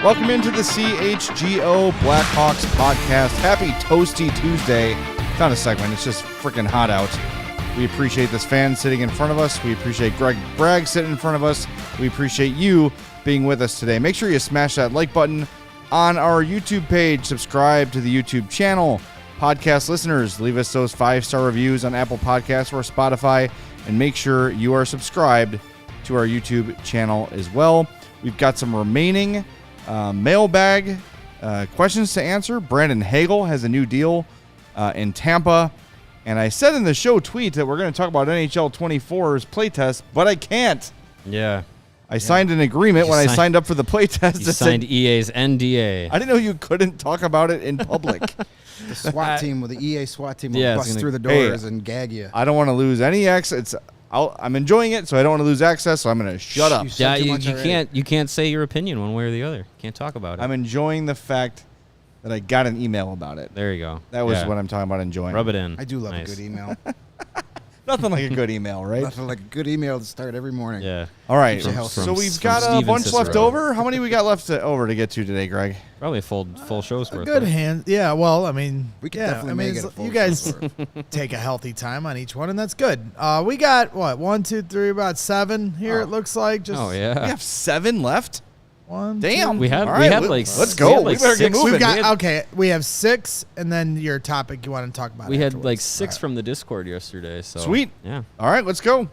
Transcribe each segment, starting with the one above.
Welcome into the CHGO Blackhawks Podcast. Happy Toasty Tuesday. It's not a segment. It's just freaking hot out. We appreciate this fan sitting in front of us. We appreciate Greg Bragg sitting in front of us. We appreciate you being with us today. Make sure you smash that like button on our YouTube page. Subscribe to the YouTube channel. Podcast listeners, leave us those 5-star reviews on Apple Podcasts or Spotify. And make sure you are subscribed to our YouTube channel as well. We've got some remaining mailbag questions to answer. Brandon Hagel has a new deal in Tampa. And I said in the show tweet that we're going to talk about NHL 24's playtest, but I can't. Yeah. I signed an agreement when I signed up for the playtest. You signed EA's NDA. I didn't know you couldn't talk about it in public. The SWAT team, with the EA SWAT team, will bust through the doors and gag you. I don't want to lose any access. I'm enjoying it, so I don't want to lose access, so I'm going to shut up. Yeah, you can't say your opinion one way or the other. You can't talk about it. I'm enjoying the fact that I got an email about it. There you go. That was what I'm talking about enjoying. Rub it in. I do love a good email. Nothing like a good email, right? Nothing like a good email to start every morning. Yeah. All right. So we've got a bunch left over. How many we got left over to get to today, Greg? Probably a full show's worth. Good hand. Yeah, well, I mean, we can definitely make it a full you guys take a healthy time on each one, and that's good. We got, 1, 2, 3, about 7 here, it looks like. We have 7 left? 1, Damn. 2, We had like let's go. We better get moving. We have 6, and then your topic you want to talk about. We afterwards. had like 6 from the Discord yesterday. So sweet. Yeah. All right, let's go. All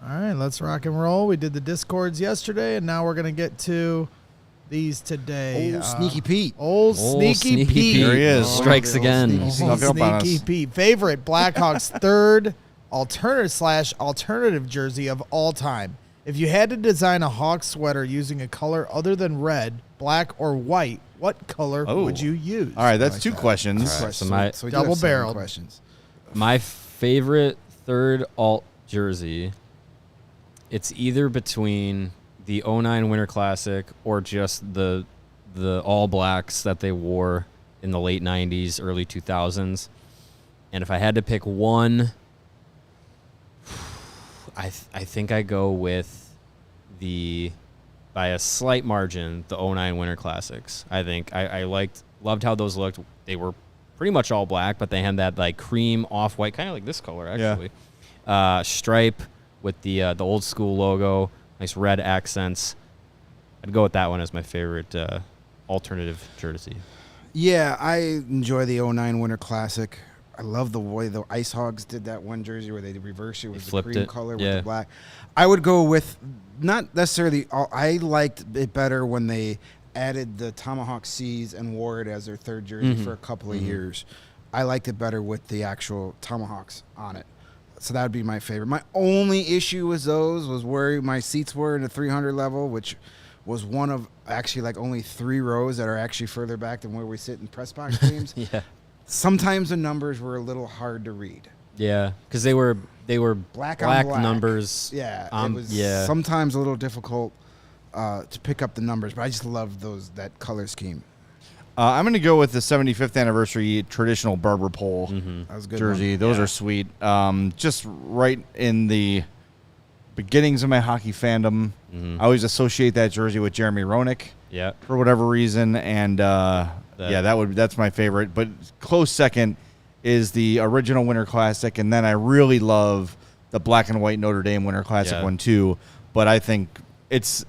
right, let's rock and roll. We did the Discords yesterday, and now we're going to get to these today. Sneaky Pete. Old Sneaky Pete. There he is. Strikes again. Sneaky Pete. Favorite Blackhawks third alternative jersey of all time. If you had to design a Hawks sweater using a color other than red, black, or white, what color would you use? All right, that's 2 questions. Right, so double-barreled questions. My favorite third alt jersey, it's either between the 09 Winter Classic or just the All Blacks that they wore in the late 90s, early 2000s. And if I had to pick one, I think I go with by a slight margin, the 09 Winter Classics. I think I loved how those looked. They were pretty much all black, but they had that like cream off-white, kind of like this color actually. Yeah. Stripe with the old school logo, nice red accents. I'd go with that one as my favorite alternative jersey. Yeah, I enjoy the 09 Winter Classic. I love the way the Ice Hogs did that one jersey where they reversed it with the cream color with the black. I would go with not necessarily. I liked it better when they added the Tomahawk Seas and wore it as their third jersey for a couple of years. I liked it better with the actual Tomahawks on it. So that would be my favorite. My only issue with those was where my seats were in the 300 level, which was one of actually like only 3 rows that are actually further back than where we sit in press box games. Yeah. Sometimes the numbers were a little hard to read. Yeah, because they were black numbers. Yeah, it was sometimes a little difficult to pick up the numbers, but I just love that color scheme. I'm going to go with the 75th anniversary traditional barber pole That was a good jersey. one. Those are sweet. Just right in the beginnings of my hockey fandom. I always associate that jersey with Jeremy Roenick. Yeah. For whatever reason, and that's my favorite. But close second is the original Winter Classic, and then I really love the black and white Notre Dame Winter Classic one too. But I think it's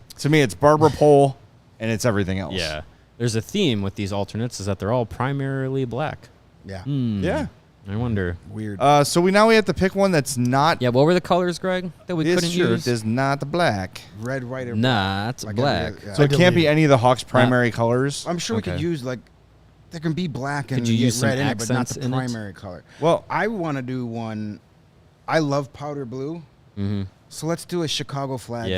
barber pole, and it's everything else. Yeah. There's a theme with these alternates is that they're all primarily black. Yeah. Yeah. I wonder. Weird. So we have to pick one that's not. Yeah. What were the colors, Greg, that we couldn't This use? shirt is not the black. Red, white, or Not black. black. So it can't be any of the Hawks' primary colors. I'm sure we could use there can be black and Could you use red some in it, but not accents the in it? primary color. Well, I want to do one. I love powder blue. So let's do a Chicago flag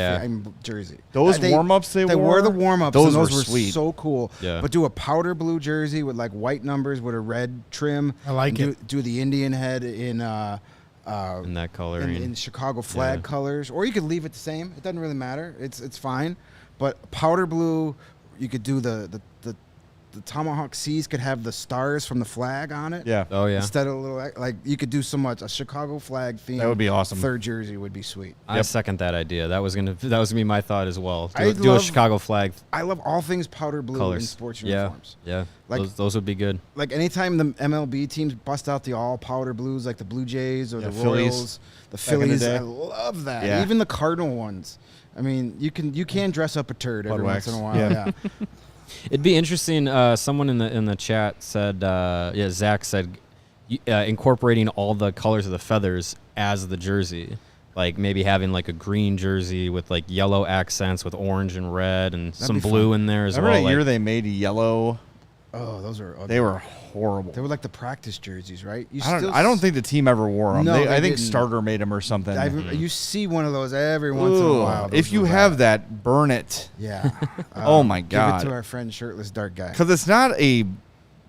jersey. Those warm-ups they wore? wore the warm-ups. Those and were those were sweet. so cool. Yeah. But do a powder blue jersey with like white numbers with a red trim. I like it. Do the Indian head in that color. in Chicago flag colors, or you could leave it the same. It doesn't really matter. It's fine. But powder blue, you could do the the Tomahawk Seas could have the stars from the flag on it. Yeah. Oh, yeah. Instead of you could do so much. A Chicago flag theme. That would be awesome. Third jersey would be sweet. I second that idea. That was gonna be my thought as well. I Do a love- Chicago flag I love all things powder blue colors. in sports uniforms. Yeah. Like- Those would be good. Like anytime the MLB teams bust out the all powder blues, like the Blue Jays or the Phillies. Royals, the Back in the Phillies, day. I love that. Yeah. Even the Cardinal ones. I mean, you can dress up a turd every Blood once in a wax. while. Yeah. Yeah. It'd be interesting. Someone in the chat said, Zach said, incorporating all the colors of the feathers as the jersey, like maybe having like a green jersey with like yellow accents with orange and red and some be blue fun. in there as Remember well. that year Like, they made yellow? Oh, those are ugly. They were horrible. They were like the practice jerseys, right? You I don't think the team ever wore them. No, I they think didn't. Starter made them or something. You see one of those every once in a Ooh, while. if Those you are have bad. that, burn it. Yeah. Oh my God. Give it to our friend shirtless dark guy. Because it's not a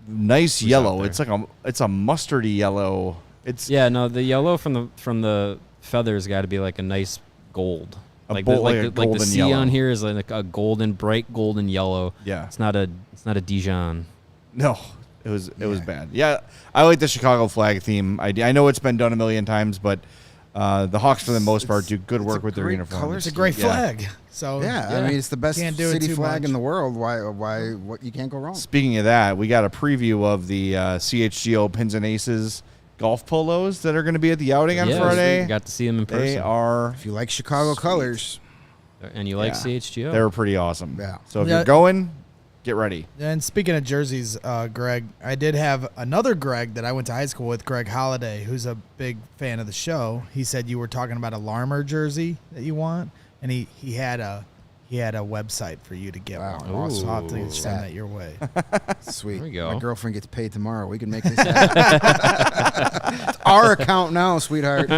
nice yellow. there? It's like it's a mustardy yellow. It's yeah, no, the yellow from the feathers got to be like a nice gold. A Like bold- the, like a like the golden C yellow. on here is like a bright golden yellow. Yeah. It's not a Dijon. no. It was bad. Yeah, I like the Chicago flag theme. I know it's been done a million times, but the Hawks for the most part do good it's work a with their great uniforms. color It's a great Yeah. flag. So Yeah, I mean it's the best Can't do it city too flag much. in the world. Why? What you can't go wrong. Speaking of that, we got a preview of the CHGO Pins and Aces golf polos that are going to be at the outing on Yeah, Friday. we got to see them in person. They are. If you like Chicago colors, And you like Yeah. CHGO? They were pretty awesome. Yeah. So if Yeah. you're going, get ready. And speaking of jerseys, Greg, I did have another Greg that I went to high school with, Greg Holiday, who's a big fan of the show. He said you were talking about a Larmer jersey that you want, and he had a website for you to get Wow, one. awesome. So I'll have to Ooh. send that your way. sweet. There we go. My girlfriend gets paid tomorrow. We can make this happen. It's our account now, sweetheart.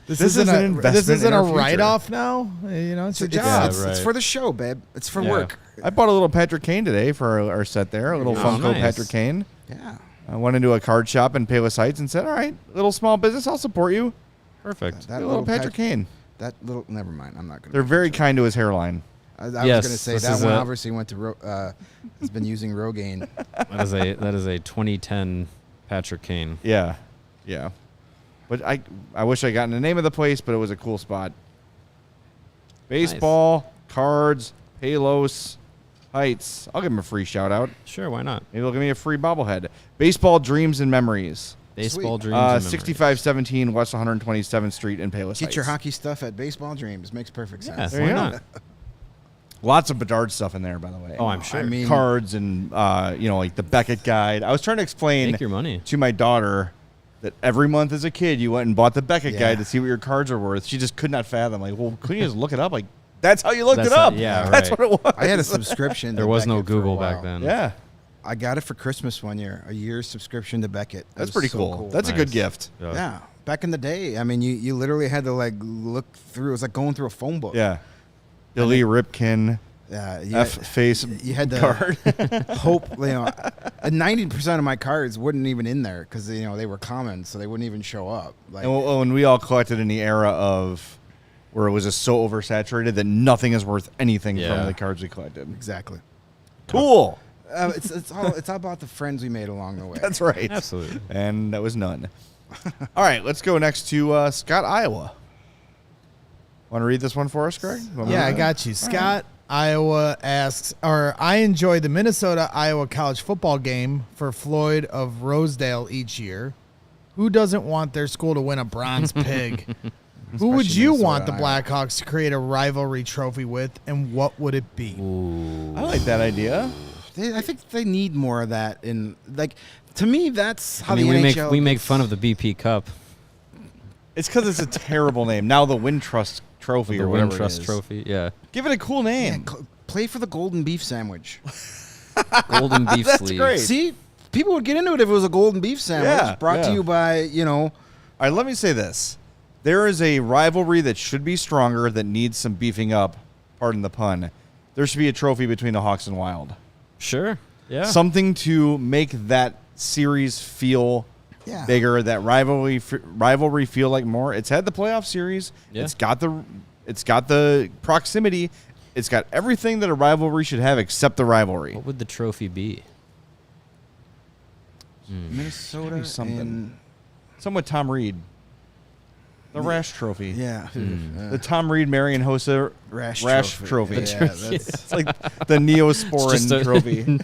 This is an investment This isn't in a our future. write-off now. You know, it's your It's, job. it's, it's right. for the show, babe. It's for Yeah. work. I bought a little Patrick Kane today for our set there. A little Oh, Funko nice. Patrick Kane. Yeah. I went into a card shop in Palos Heights and said, all right, little small business, I'll support you. Perfect. That A little Patrick Kane. That little. Never mind. I'm not gonna. They're very kind to his hairline. I Yes, was gonna say this that is one a- obviously went to. Has been using Rogaine. That is a 2010 Patrick Kane. Yeah. Yeah. But I wish I gotten the name of the place, but it was a cool spot. Baseball, cards, Palos Heights. I'll give them a free shout out. Sure, why not? Maybe they'll give me a free bobblehead. Baseball Dreams and Memories. Baseball Sweet. dreams. and memories. 6517 West 127th Street in Palos Get Heights. your hockey stuff at Baseball Dreams. Makes perfect sense. Yes, There why you go. not? Lots of Bedard stuff in there, by the way. Oh, I'm sure. I mean, Cards and, like the Beckett guide. I was trying to explain Make your money. to my daughter that every month as a kid you went and bought the Beckett Yeah. guide to see what your cards are worth. She just could not fathom. Like, well, couldn't you just look it up? Like, that's how you looked That's it up. how- yeah, That's right. what it was. I had a subscription. There to was no Beckett for a Google back while. then. Yeah, I got it for Christmas one year. A year's subscription to Beckett. It that's was pretty so cool. That's a Nice. good gift. yeah. Back in the day, I mean, you literally had to like look through. It was like going through a phone book. Yeah. Billy Ripken, Yeah. F-face You had to card. hope, 90% of my cards wouldn't even in there because they were common, so they wouldn't even show up. Like, and we all collected in the era of where it was just so oversaturated that nothing is worth anything Yeah. from the cards we collected. exactly. Cool. It's all about the friends we made along the way. That's right. Absolutely. And that was none. All right, let's go next to Scott, Iowa. Want to read this one for us, Greg? You want me Yeah, to I read got you. Scott, Iowa asks, I enjoy the Minnesota-Iowa college football game for Floyd of Rosedale each year. Who doesn't want their school to win a bronze pig? Who would Especially you Minnesota, want the Iowa. Blackhawks to create a rivalry trophy with, and what would it be? it? I like that idea. I think they need more of that. To me, that's how I mean, the we NHL make gets- fun of the BP Cup, It's because it's a terrible name. Now the Wintrust Trophy the or whatever Wintrust it is. Trophy. Yeah, Give it a cool Yeah, name. play for the golden beef sandwich. golden beef That's sleeve. great. See, people would get into it if it was a golden beef sandwich Yeah, brought to yeah. you by, All right, let me say this. There is a rivalry that should be stronger that needs some beefing up. Pardon the pun. There should be a trophy between the Hawks and Wild. Sure. Yeah. Something to make that series feel Yeah. bigger, that rivalry feel like more. It's had the playoff series. Yeah. It's got the proximity. It's got everything that a rivalry should have except the rivalry. What would the trophy be? Minnesota something. and Somewhat Tom Reed. The Rash Trophy. yeah, The Tom Reed Marion Hossa Rash Trophy. Yeah, that's It's like the Neosporin Trophy.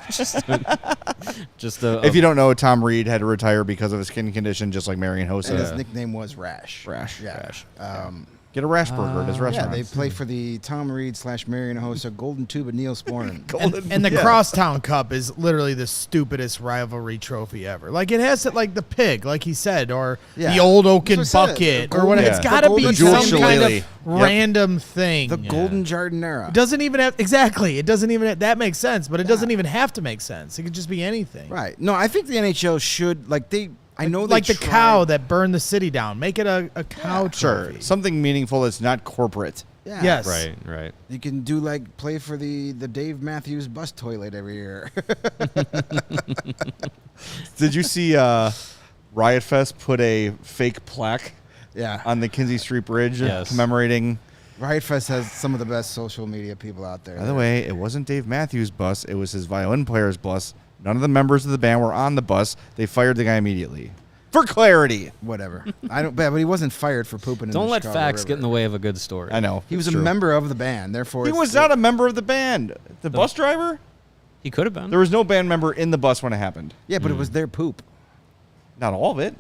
Just a. If you don't know, Tom Reed had to retire because of his skin condition, just like Marion Hossa. and his nickname was Rash. Rash. Yeah. Rash. Get a Rash burger at his Yeah, restaurant. they play for the Tom Reed / Marion Hossa Golden Tube of Neosporin. And the Crosstown Cup is literally the stupidest rivalry trophy ever. Like it has like the pig, like he said, or Yeah. the old oaken That's what I said. bucket, The or whatever. golden- It's yeah. got The to be golden some Jules kind Shillelagh. of random thing. The Golden Jardinera. It doesn't even have exactly. It doesn't even that makes sense, but it doesn't even have to make sense. It could just be anything. Right. No, I think the NHL should I know they like the tried- cow that burned the city down. Make it a cow Sure. trophy. Something meaningful that's not corporate. Yeah. Yes. Right. You can do play for the Dave Matthews bus toilet every year. Did you see Riot Fest put a fake plaque Yeah. on the Kinsey Street Bridge Yes. commemorating? Riot Fest has some of the best social media people out there. By the way, it wasn't Dave Matthews' bus. It was his violin player's bus. None of the members of the band were on the bus. They fired the guy immediately. For clarity. Whatever. I don't. But he wasn't fired for pooping. Don't in the let Chicago facts River. get in the way of a good story. I know. He was it's a true. member of the band. Therefore, He was not a member of the band. The bus driver? He could have been. There was no band member in the bus when it happened. Yeah, but it was their poop. Not all of it.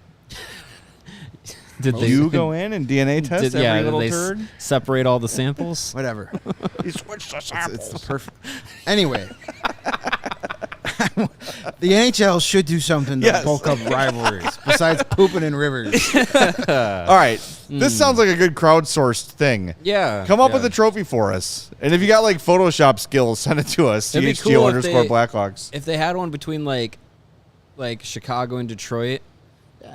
Did You go in and DNA test every did little they turd? separate all the samples? Whatever. He switched the It's samples. the perfect. Anyway, the NHL should do something to Yes. bulk up rivalries besides pooping in rivers. All right. This sounds like a good crowdsourced thing. Yeah. Come up with a trophy for us. And if you got Photoshop skills, send it to us. It'd be CHGO cool if _ they- Blackhawks. If they had one between like Chicago and Detroit,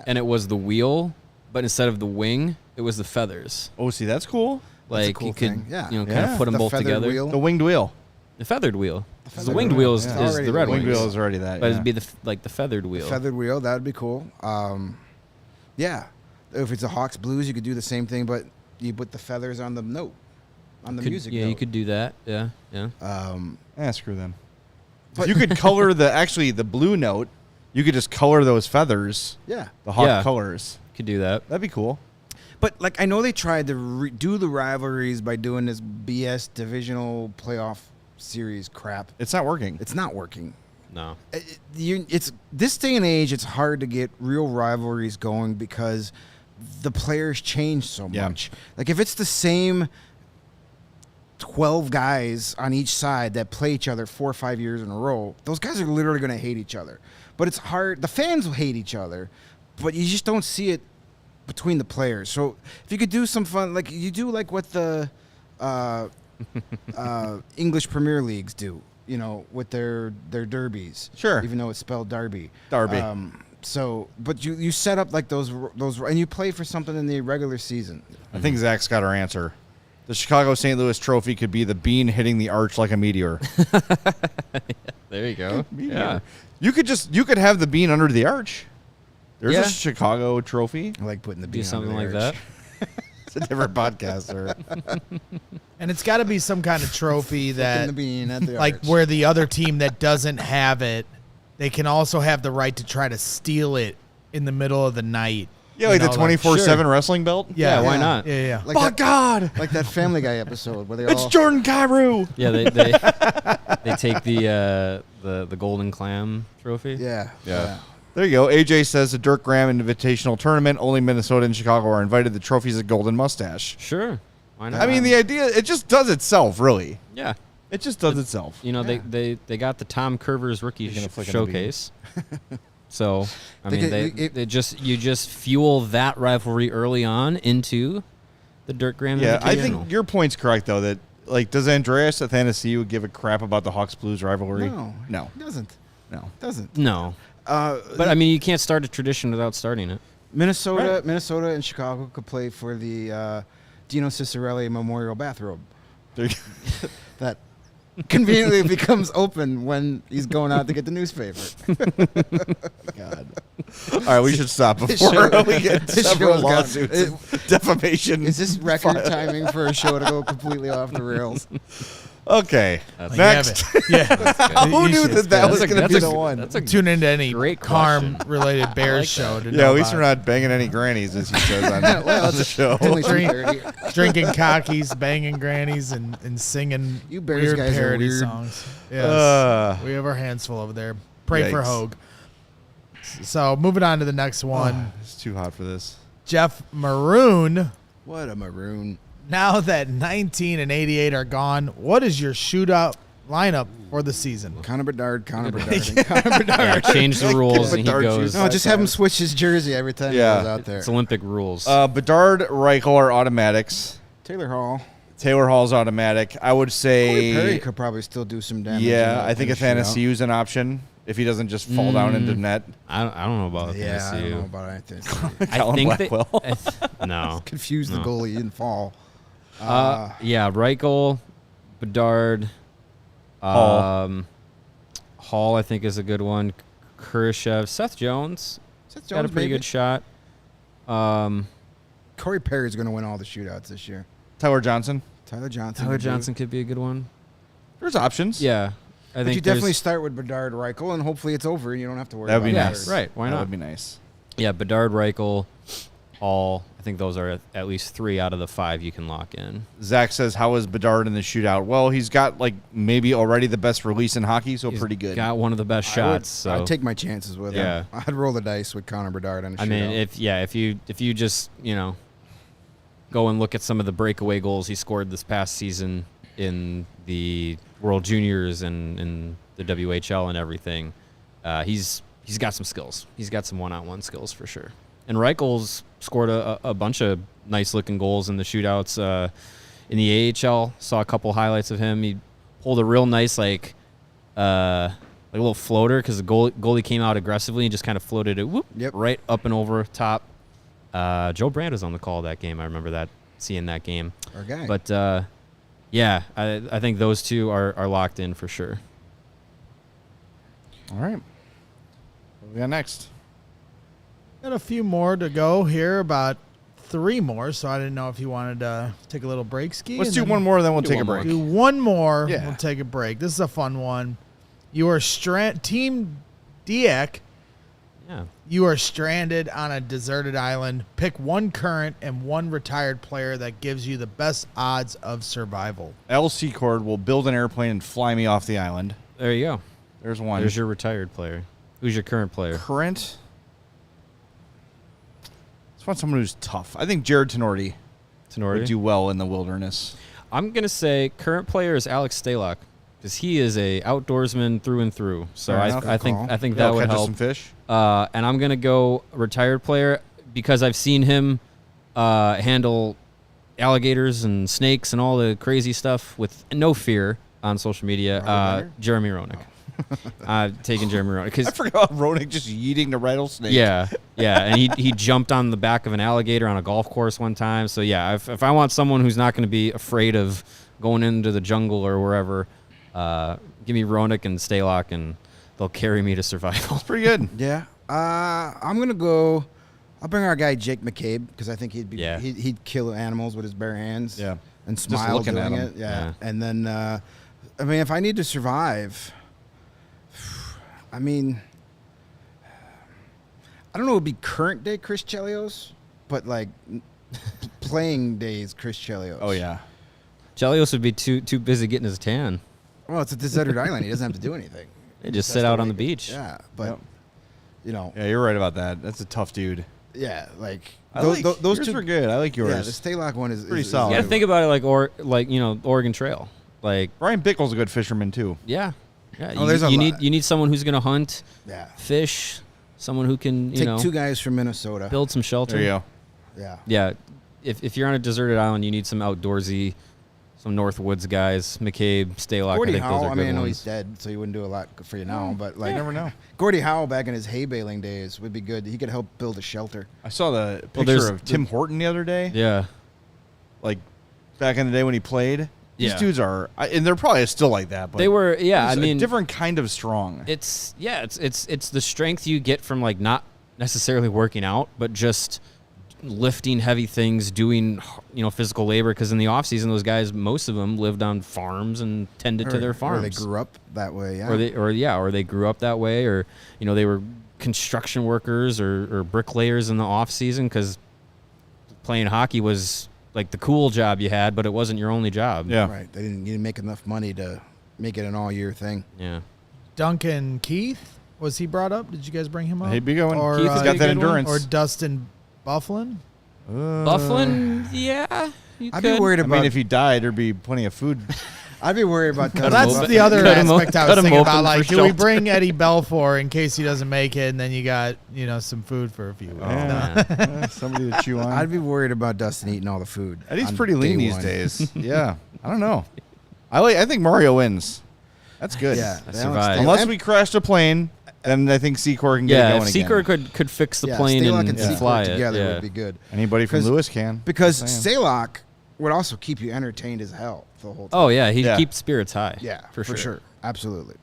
and it was the wheel, but instead of the wing, it was the feathers. Oh, see, that's cool. That's a Like cool you could, thing. Yeah. kind Yeah. of put them The both feathered together. wheel. The winged wheel. The feathered wheel. 'Cause the feathered winged wheel, wheel is, yeah. is Already the the red Winged wings. wheel is already that. But yeah. it'd be the feathered wheel. Feathered wheel, that would be cool. Yeah. If it's a Hawks Blues, you could do the same thing, but you put the feathers on the note, on the Could- music yeah, note. you could do that. Yeah. Screw them. You could color the blue note. You could just color those feathers, Yeah. the Hawk Yeah. colors. Could do that. That'd be cool. But I know they tried to do the rivalries by doing this BS divisional playoff series crap. It's not working. It's not working. No. It's this day and age. It's hard to get real rivalries going because the players change so Yeah. much. Like if it's the same 12 guys on each side that play each other 4 or 5 years in a row, those guys are literally going to hate each other. But it's hard. The fans will hate each other, but you just don't see it between the players. So if you could do some fun, like you do, like what the English Premier Leagues do, with their derbies. Sure. Even though it's spelled Derby. Derby. But you set up like those, and you play for something in the regular season. I think Zach's got our answer. The Chicago St. Louis Trophy could be the bean hitting the arch like a meteor. There you go. Yeah. You could have the bean under the arch. There's Yeah. a Chicago trophy. I like putting the Do bean something under like the that. arch. It's a different podcast, sir. And it's got to be some kind of trophy Putting that, the bean at the like, arch. where the other team that doesn't have it, they can also have the right to try to steal it in the middle of the night. Yeah, like You the know, 24/7 wrestling belt. Yeah, why Yeah. not? Yeah. Like By that, God, like that Family Guy episode where they it's all Jordan Carew. Yeah, they take the golden clam trophy. Yeah. There you go. AJ says the Dirk Graham Invitational Tournament. Only Minnesota and Chicago are invited. The trophy's a golden mustache. Sure. Why not? I mean, the idea, it just does itself, really. Yeah. It just does itself. You know, they got the Tom Curvers rookie You're gonna flick on the showcase. So, I They mean, could- you just fuel that rivalry early on into the Dirk Graham Yeah, I Invitational. think your point's correct, though, that, does Andreas Athanasiou give a crap about the Hawks-Blues rivalry? No. It doesn't. No. Doesn't. No. But, I mean, you can't start a tradition without starting it. Minnesota Right. and Chicago could play for the Dino Ciccarelli Memorial Bathrobe There you go. that conveniently becomes open when he's going out to get the newspaper. God. All right, we should stop This before show- we get this several show's got- lawsuits, and defamation. Is this record timing for a show to go completely off the rails? Okay. That's Next. Yeah. Who knew that was going to be the one? That's a Tune into any great Carm-related Bears like show. To Yeah, know at least about we're not banging any grannies, as he says on the show. Only Drink- 3:30. drinking cockies, banging grannies, and singing You Bears weird guys are parody weird. songs. Yes. We have our hands full over there. Pray for Yikes. Hogue. So moving on to the next one. It's too hot for this. Jeff Maroon. What a maroon. Now that 19 and 88 are gone, what is your shootout lineup for the season? Connor Bedard, Connor Bedard, and Connor Bedard. Yeah, change the rules and he Bedard goes. shoots. No, just have him switch his jersey every time Yeah. he goes out there. It's Olympic rules. Bedard, Reichel are automatics. Taylor Hall. Taylor Hall's automatic. I would Corey say, Perry could probably still do some damage. yeah, in I think the shootout. Athanasiu is an option if he doesn't just fall down into net. I don't know about Yeah, I don't know Athanasiu. about anything. I Colin think Blackwell. no. Confused the goalie, he didn't fall. Yeah, Reichel, Bedard, Hall. Hall I think is a good one. Kurashev, Seth Jones Seth got a Jones, pretty maybe? good shot. Corey Perry's going to win all the shootouts this year. Tyler Johnson. Tyler Johnson. Tyler would do. Johnson could be a good one. There's options. Yeah, I But think you definitely there's- start with Bedard, Reichel, and hopefully it's over and you don't have to worry That would about be it. nice. Right, why That not? would be nice. Yeah, Bedard, Reichel, Hall. I think those are at least 3 out of the 5 you can lock in. Zach says, how is Bedard in the shootout? Well, he's got like maybe already the best release in hockey, so He's pretty good. Got one of the best shots. So I'd take my chances with Yeah. him. I'd roll the dice with Connor Bedard on a shootout. I mean, if you just go and look at some of the breakaway goals he scored this past season in the World Juniors and in the WHL and everything, he's got some skills. He's got some one-on-one skills for sure. And Reichel's scored a bunch of nice-looking goals in the shootouts. In the AHL, saw a couple highlights of him. He pulled a real nice like a little floater because the goalie came out aggressively and just kind of floated it right up and over top. Joe Brandt was on the call that game. I remember seeing that game. Our guy. But yeah, I think those two are locked in for sure. All right. What do we got next? Got a few more to go here, about 3 more, so I didn't know if you wanted to take a little break ski. Let's and do then one more, then we'll do take a one more. break. Do one more, Yeah. we'll take a break. This is a fun one. You are Team Diak. Yeah. You are stranded on a deserted island. Pick one current and one retired player that gives you the best odds of survival. LC Cord will build an airplane and fly me off the island. There you go. There's one. There's your retired player. Who's your current player? Current. Let's find someone who's tough. I think Jared Tenorti would do well in the wilderness. I'm gonna say current player is Alex Stalock because he is a outdoorsman through and through. So Fair enough. I think He'll that would catch us help. some fish. And I'm gonna go retired player because I've seen him handle alligators and snakes and all the crazy stuff with no fear on social media. Jeremy Roenick. Taking Jeremy Roenick I because forgot Ronick just yeeting the rattlesnake. yeah, and he jumped on the back of an alligator on a golf course one time. So yeah, if I want someone who's not going to be afraid of going into the jungle or wherever, give me Roenick and Stalock, and they'll carry me to survival. Pretty good. Yeah. I'm going to go. I'll bring our guy Jake McCabe because I think he'd kill animals with his bare hands. Yeah. And Just smile looking doing at him. it. Yeah. Yeah. And then, I mean, if I need to survive, I mean, I don't know. It would be current day Chris Chelios, but like playing days Chris Chelios. Oh yeah. Chelios would be too busy getting his tan. Well, it's a deserted island. He doesn't have to do anything. They just That's sit out the on the way- beach. Yeah, but Yep. you know, Yeah, you're right about that. That's a tough dude. yeah, like Those those yours two were good. I like yours. Yeah, the Stalock one is Pretty solid. You gotta think about it like Oregon Trail. Like Brian Bickle's a good fisherman too. yeah. Oh, there's a you lot. need someone who's gonna hunt, Yeah, fish, someone who can take 2 guys from Minnesota. build some shelter. There you go. Yeah, Yeah, if you're on a deserted island, you need some outdoorsy, some North Woods guys. McCabe, Stalock. Gordie I think Howe. those are I good mean, I know ones. he's dead, so he wouldn't do a lot for you now. But like, You never know. Gordie Howe back in his hay baling days would be good. He could help build a shelter. I saw the Well, picture there's of Tim Horton the other day. Yeah, Like back in the day when he played. These Yeah. dudes are, and they're probably still like that. But they were. Yeah, I it's a mean, different kind of strong. it's the strength you get from like not necessarily working out, but just lifting heavy things, doing physical labor, because in the off season those guys, most of them lived on farms and tended to their farms. Or they grew up that way, or they grew up that way, or they were construction workers or bricklayers in the off season, because playing hockey was like the cool job you had, but it wasn't your only job. Yeah, right. They didn't make enough money to make it an all year thing. Yeah. Duncan Keith, was he brought up? Did you guys bring him up? He'd be going. Or, Keith's got that endurance. Or Dustin Bufflin? Bufflin, yeah. I'd be worried about. I mean, if he died, there'd be plenty of food. I'd be worried about. Well, that's the other aspect I was thinking about. Like, do we bring Eddie Belfour in case he doesn't make it, and then you got some food for a few weeks? Yeah. Somebody to chew on. I'd be worried about Dustin eating all the food. Eddie's pretty lean these days. Yeah, I don't know. I think Mario wins. That's good. Yeah, unless we crashed a plane, then I think Secor can get it going again. Secor could fix the plane and fly it. Together would be good. Anybody from Lewis can. Because Stalock would also keep you entertained as hell the whole time. Oh, yeah. He'd keep spirits high. Yeah, for sure. Absolutely.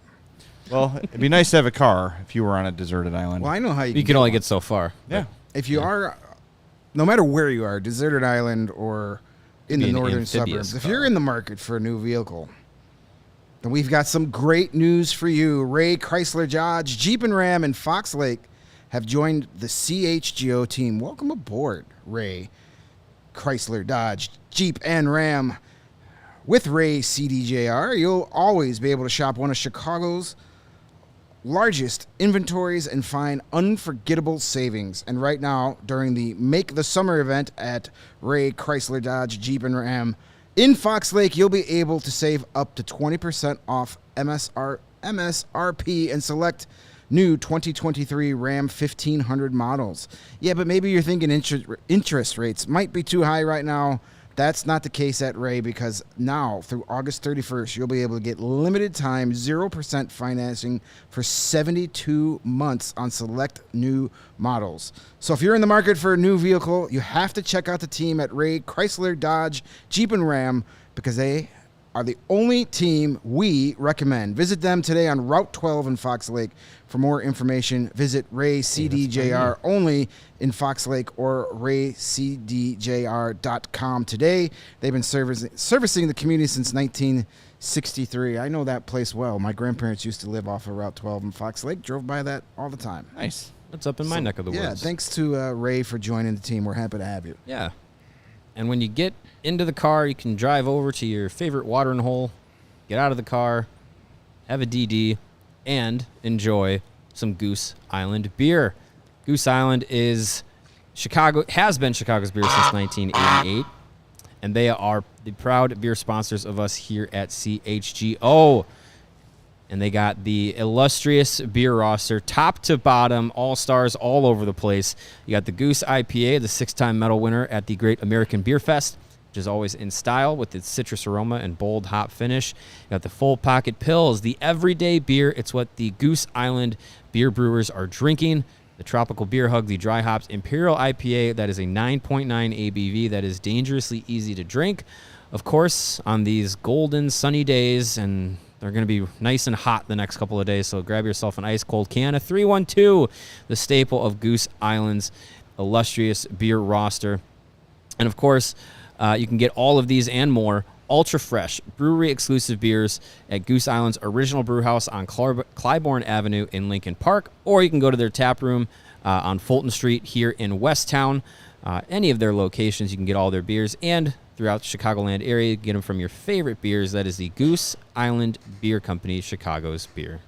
Well, it'd be nice to have a car if you were on a deserted island. Well, I know how you can only get so far. Yeah. If you are, no matter where you are, deserted island or in the northern suburbs, if you're in the market for a new vehicle, then we've got some great news for you. Ray Chrysler Dodge, Jeep and Ram in Fox Lake have joined the CHGO team. Welcome aboard, Ray Chrysler Dodge, Jeep and Ram. With Ray CDJR, you'll always be able to shop one of Chicago's largest inventories and find unforgettable savings. And right now, during the Make the Summer event at Ray Chrysler Dodge, Jeep and Ram in Fox Lake, you'll be able to save up to 20% off MSRP and select new 2023 Ram 1500 models. Yeah, but maybe you're thinking interest rates might be too high right now. That's not the case at Ray, because now through August 31st, you'll be able to get limited time 0% financing for 72 months on select new models. So if you're in the market for a new vehicle, you have to check out the team at Ray Chrysler Dodge Jeep and Ram, because they are the only team we recommend. Visit them today on Route 12 in Fox Lake. For more information, visit Ray CDJR only in Fox Lake or raycdjr.com today. They've been servicing the community since 1963. I know that place well. My grandparents used to live off of Route 12 in Fox Lake. Drove by that all the time. Nice. That's up in my neck of the woods. Yeah, thanks to Ray for joining the team. We're happy to have you. Yeah. And when you get into the car, you can drive over to your favorite watering hole, get out of the car, have a DD, and enjoy some Goose Island beer. Goose Island has been Chicago's beer since 1988, and they are the proud beer sponsors of us here at CHGO. And they got the illustrious beer roster, top to bottom, all-stars all over the place. You got the Goose IPA, the 6-time medal winner at the Great American Beer Fest, which is always in style with its citrus aroma and bold hop finish. You got the Full Pocket Pills, the everyday beer. It's what the Goose Island beer brewers are drinking. The Tropical Beer Hug, the dry hops Imperial IPA, that is a 9.9 ABV that is dangerously easy to drink. Of course, on these golden sunny days, and they're going to be nice and hot the next couple of days, so grab yourself an ice-cold can of 312, the staple of Goose Island's illustrious beer roster. And, of course, you can get all of these and more ultra-fresh, brewery-exclusive beers at Goose Island's original brew house on Clybourne Avenue in Lincoln Park, or you can go to their tap room on Fulton Street here in Westtown. Any of their locations, you can get all their beers, and throughout the Chicagoland area, get them from your favorite beers. That is the Goose Island Beer Company, Chicago's beer.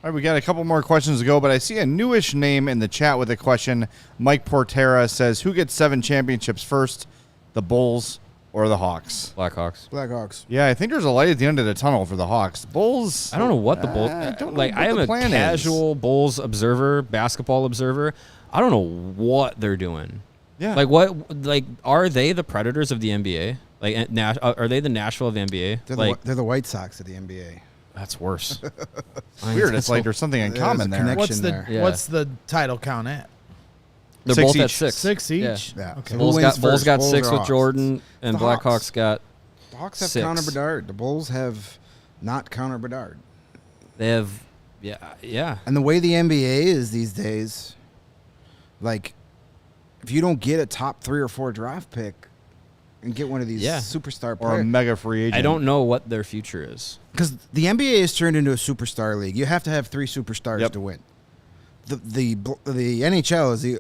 All right, we got a couple more questions to go, but I see a newish name in the chat with a question. Mike Portera says, who gets 7 championships first, the Bulls or the Hawks? Blackhawks. Yeah, I think there's a light at the end of the tunnel for the Hawks. Bulls. I don't know what the Bulls. I don't know I am a casual Bulls observer, basketball observer. I don't know what they're doing. Yeah. Are they the Predators of the NBA? Are they the Nashville of the NBA? They're the White Sox of the NBA. That's worse. Weird. It's like there's something in common there. What's the title count at? They're 6 both each. at 6. 6 each? Yeah. Okay. Bulls got 6 with Hawks? Jordan, and The Blackhawks Hawks. got The Hawks have 6. Connor Bedard. The Bulls have not Connor Bedard. They have, yeah. And the way the NBA is these days, like, if you don't get a top 3 or 4 draft pick and get one of these superstar players. Or a mega free agent. I don't know what their future is. Because the NBA has turned into a superstar league. You have to have 3 superstars to win. The NHL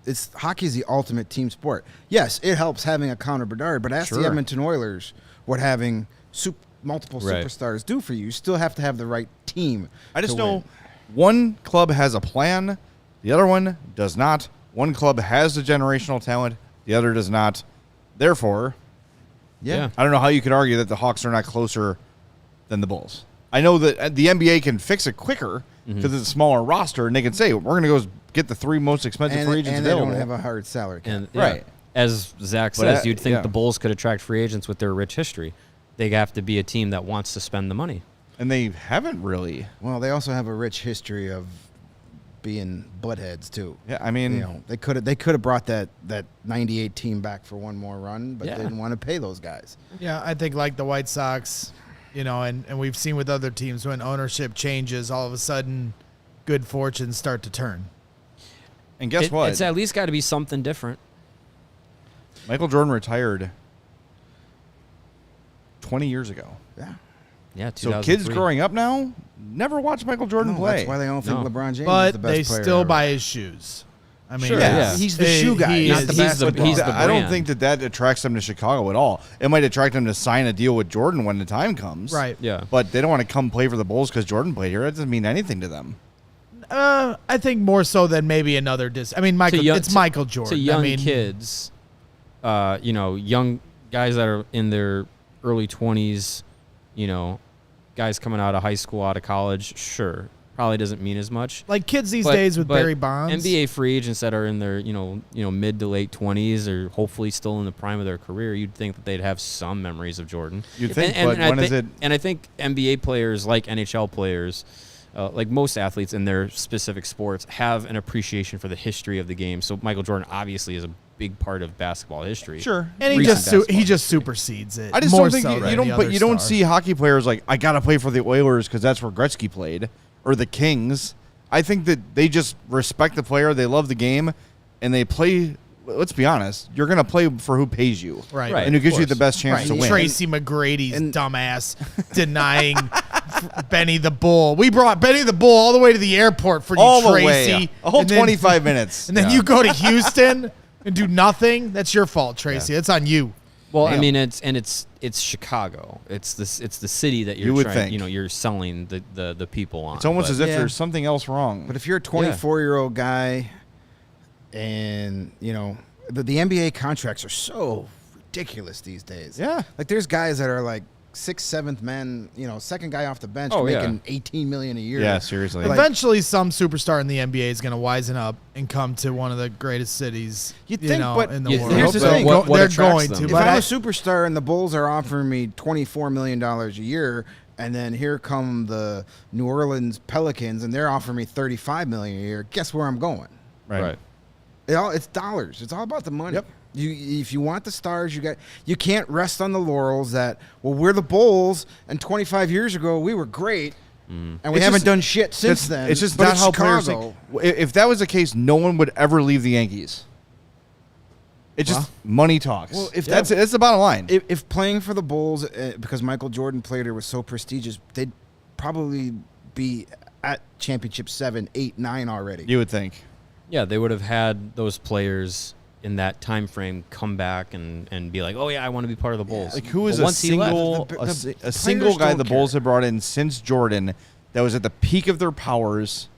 is hockey is the ultimate team sport. Yes, it helps having a Connor Bedard, but ask the Edmonton Oilers what having multiple superstars do for you. You still have to have the right team. I just know one club has a plan, the other one does not. One club has the generational talent, the other does not. Therefore, I don't know how you could argue that the Hawks are not closer than the Bulls. I know that the NBA can fix it quicker because it's a smaller roster, and they can say, we're going to go get the 3 most expensive free agents available. And they don't have a hard salary cap. And, as Zach says, you'd think the Bulls could attract free agents with their rich history. They have to be a team that wants to spend the money. And they haven't really. Well, they also have a rich history of being buttheads too. Yeah, I mean, they could have brought that 98 team back for one more run, but they didn't want to pay those guys. Yeah, I think like the White Sox, and we've seen with other teams when ownership changes, all of a sudden good fortunes start to turn. And guess what? It's at least got to be something different. Michael Jordan retired 20 years ago. Yeah. Yeah, so kids growing up now never watch Michael Jordan play. That's why they don't think LeBron James but is the best player. But they still ever. buy his shoes. I mean, he's the shoe guy. He's the brand. I don't think that attracts them to Chicago at all. It might attract them to sign a deal with Jordan when the time comes. Right. Yeah. But they don't want to come play for the Bulls because Jordan played here. That doesn't mean anything to them. I think more so than maybe another it's Michael Jordan. To young kids, young guys that are in their early 20s, guys coming out of high school, out of college, sure, probably doesn't mean as much. Like kids these days with Barry Bonds. NBA free agents that are in their, mid to late 20s or hopefully still in the prime of their career, you'd think that they'd have some memories of Jordan. You'd think, but when is it? And I think NBA players, like NHL players, like most athletes in their specific sports, have an appreciation for the history of the game. So Michael Jordan obviously is a big part of basketball history. Sure, and he just supersedes it. I just don't think you don't see hockey players like, I gotta play for the Oilers because that's where Gretzky played, or the Kings. I think that they just respect the player, they love the game, and they play. Let's be honest, you're gonna play for who pays you, right? And who gives you the best chance to win. Tracy McGrady's dumbass denying Benny the Bull. We brought Benny the Bull all the way to the airport for you, all Tracy. The way, a whole 25 minutes, and then you go to Houston and do nothing. That's your fault, Tracy. That's on you. Well, I mean, it's Chicago. It's the city that you're trying. You're selling the people on. It's almost as if there's something else wrong. But if you're a 24-year-old guy, and the NBA contracts are so ridiculous these days. Yeah, like there's guys that are like 6th, 7th men, second guy off the bench making $18 million a year. Yeah, seriously. Eventually, some superstar in the NBA is going to wisen up and come to one of the greatest cities in the world. Here's the thing. They're going to. If I'm a superstar and the Bulls are offering me $24 million a year, and then here come the New Orleans Pelicans and they're offering me $35 million a year, guess where I'm going? Right. It's dollars. It's all about the money. Yep. If you want the stars, you can't rest on the laurels that, we're the Bulls, and 25 years ago we were great, and we haven't done shit since then. It's just not how players think. If that was the case, no one would ever leave the Yankees. It's just money talks. Well, that's the bottom line. If playing for the Bulls, because Michael Jordan played here, was so prestigious, they'd probably be at championship 7, 8, 9 already. You would think. Yeah, they would have had those players in that time frame come back and be like, oh yeah, I want to be part of the Bulls. Like who is a single guy the Bulls have brought in since Jordan that was at the peak of their powers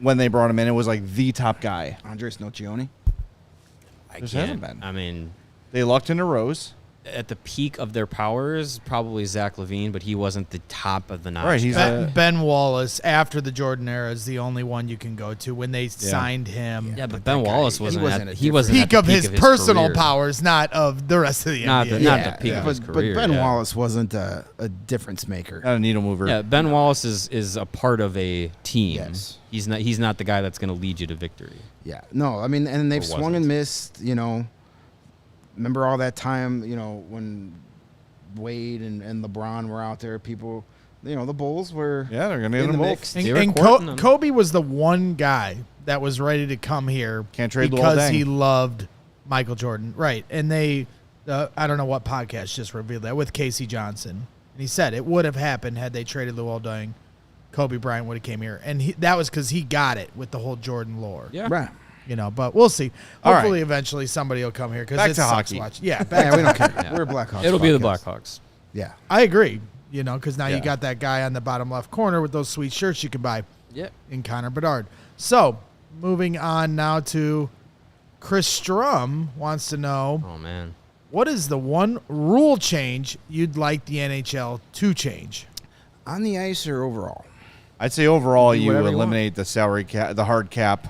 when they brought him in? It was like the top guy. Andres Nocioni. Hasn't been. I mean, they lucked into Rose. At the peak of their powers, probably Zach LaVine, but he wasn't the top of the notch. Right, he's Ben Wallace after the Jordan era is the only one you can go to when they signed him. Yeah, but Ben Wallace wasn't peak of his personal powers, not of the rest of the NBA. Not the peak of his career. But Ben Wallace wasn't a difference maker, not a needle mover. Yeah, Ben Wallace is a part of a team. Yes. He's not the guy that's going to lead you to victory. Yeah, no, I mean, and they've swung and missed. Remember all that time, when Wade and LeBron were out there, people, the Bulls were they're going to get in the both. mix. And Kobe was the one guy that was ready to come here Can't trade because Luol Deng. he loved Michael Jordan. Right. And they, I don't know what podcast just revealed that with Casey Johnson. And he said it would have happened had they traded Luol Deng. Kobe Bryant would have came here. And that was because he got it with the whole Jordan lore. Yeah. Right. But we'll see. All Hopefully, right. eventually somebody will come here because Back it to sucks hockey. watching. Yeah, We don't care. Yeah. We're a Blackhawks. It'll be the podcast. Blackhawks. Yeah. I agree. Because now Yeah. you got that guy on the bottom left corner with those sweet shirts you can buy Yeah. in Connor Bedard. So, moving on now to Chris Strum wants to know, Oh man. what is the one rule change you'd like the NHL to change? On the ice or overall? I'd say overall Do you whatever you eliminate the salary cap, the hard cap,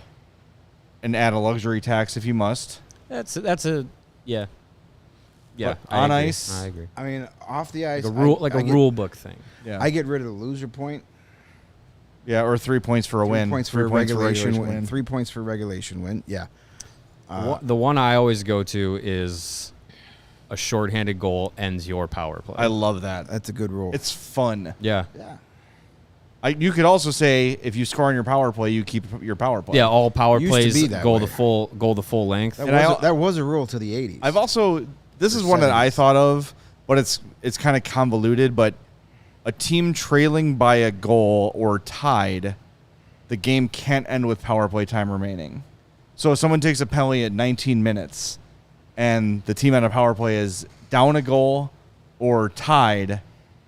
and add a luxury tax if you must. That's a yeah. Yeah. But I on agree. ice? I agree. I mean, off the ice. Like a rule, I get- rule book thing. Yeah. I get rid of the loser point. Yeah, or 3 points for a 3 win. points 3 for points regulation win. 3 points for regulation win. Yeah. The one I always go to is a shorthanded goal ends your power play. I love that. That's a good rule. It's fun. yeah. yeah. You could also say if you score on your power play, you keep your power play. Yeah, all power Used to plays be that go way. the full length. That And was, I- that was a rule to the 80s. I've also this is For one that I 70s. thought of, but it's kind of convoluted. But a team trailing by a goal or tied, the game can't end with power play time remaining. So if someone takes a penalty at 19 minutes, and the team on a power play is down a goal or tied,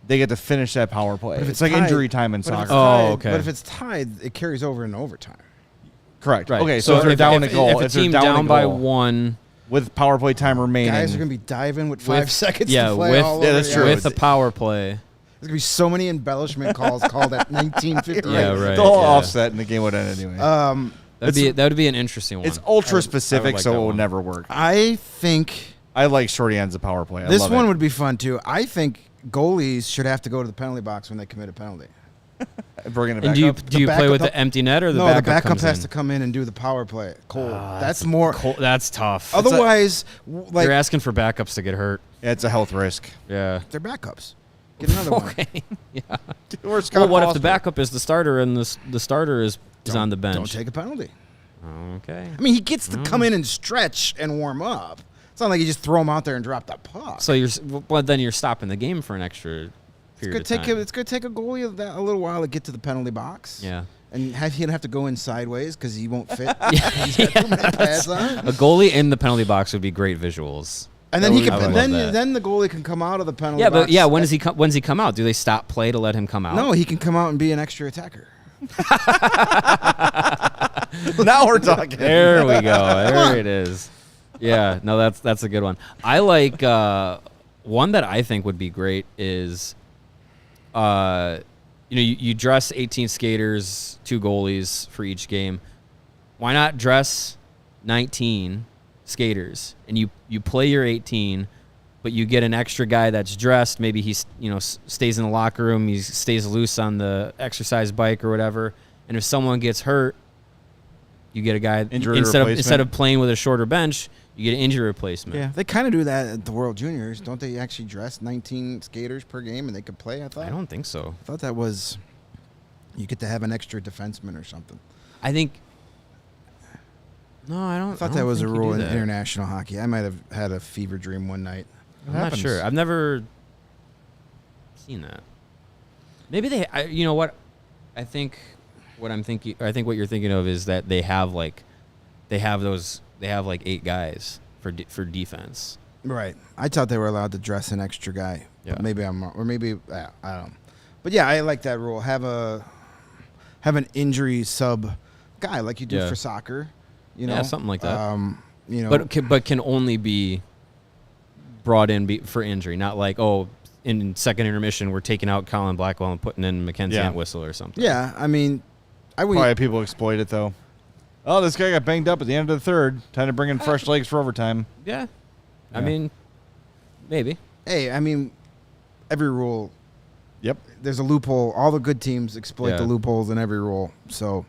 they get to finish that power play. But if It's like tied- injury time in but if it's soccer. Oh, tied- okay. But if it's tied, it carries over in overtime. Correct. Right. Okay, so if they're down a goal, if a they're team down a down by goal one, with power play time remaining, Guys are going to be diving with 5 seconds yeah, to play with all Yeah, over that's the true. ice. with a power play. There's going to be so many embellishment calls called at 1950. Yeah, right. the whole yeah. offset and the game would end anyway. That would be an interesting one. It's ultra I specific, would like so that it will one. never work. I think I like shorty ends of power play. I this love one it. would be fun, too. I think goalies should have to go to the penalty box when they commit a penalty. Bringing it And back do you up. do you play backup- with the empty net or the No, backup the backup comes has in? to come in and do the power play. Cold. That's more. That's tough. Otherwise, You're asking for backups to get hurt. Yeah, it's a health risk. Yeah. they're backups. Get another one. Okay. Yeah. Worst Well, come what if the possible. backup is the starter and the starter is on the bench? Don't take a penalty. Okay. I mean, he gets to come in and stretch and warm up. It's not like you just throw him out there and drop the puck. So then you're stopping the game for an extra period of time. It's going to take a goalie a little while to get to the penalty box. Yeah. And he'll have to go in sideways because he won't fit. He's got too many pads on. A goalie in the penalty box would be great visuals. And then he I would can. love that. Then the goalie can come out of the penalty Yeah, box. but yeah, when's he come out? Do they stop play to let him come out? No, he can come out and be an extra attacker. Now we're talking. There we go. There it is. Yeah, no, that's a good one. I like one that I think would be great is, you dress 18 skaters, 2 goalies for each game. Why not dress 19 skaters and you play your 18, but you get an extra guy that's dressed. Maybe he's stays in the locker room. He stays loose on the exercise bike or whatever. And if someone gets hurt, you get a guy Injury instead replacement. of playing with a shorter bench, you get an injury replacement. Yeah, they kind of do that at the World Juniors, don't they? Actually dress 19 skaters per game and they could play. I thought. I don't think so. I thought that was. You get to have an extra defenseman or something. I think. No, I don't. I thought don't that was a think you rule do in that. international hockey. I might have had a fever dream one night. I'm not happens. sure. I've never seen that. Maybe they. You know what? I think what what you're thinking of is that they have like 8 guys for defense. Right. I thought they were allowed to dress an extra guy. Yeah. But maybe I'm wrong. Or maybe I don't know. But yeah, I like that rule. Have an injury sub guy like you do Yeah. for soccer. You know, Yeah, something like that. But can only be brought in for injury, not like in second intermission we're taking out Colin Blackwell and putting in Mackenzie Yeah. Entwistle or something. yeah, I mean, Probably people exploit it though. Oh, this guy got banged up at the end of the third. Time to bring in fresh legs for overtime. Yeah. I Yeah. mean, maybe. hey, I mean, every rule. Yep. There's a loophole. All the good teams exploit Yeah. the loopholes in every rule. So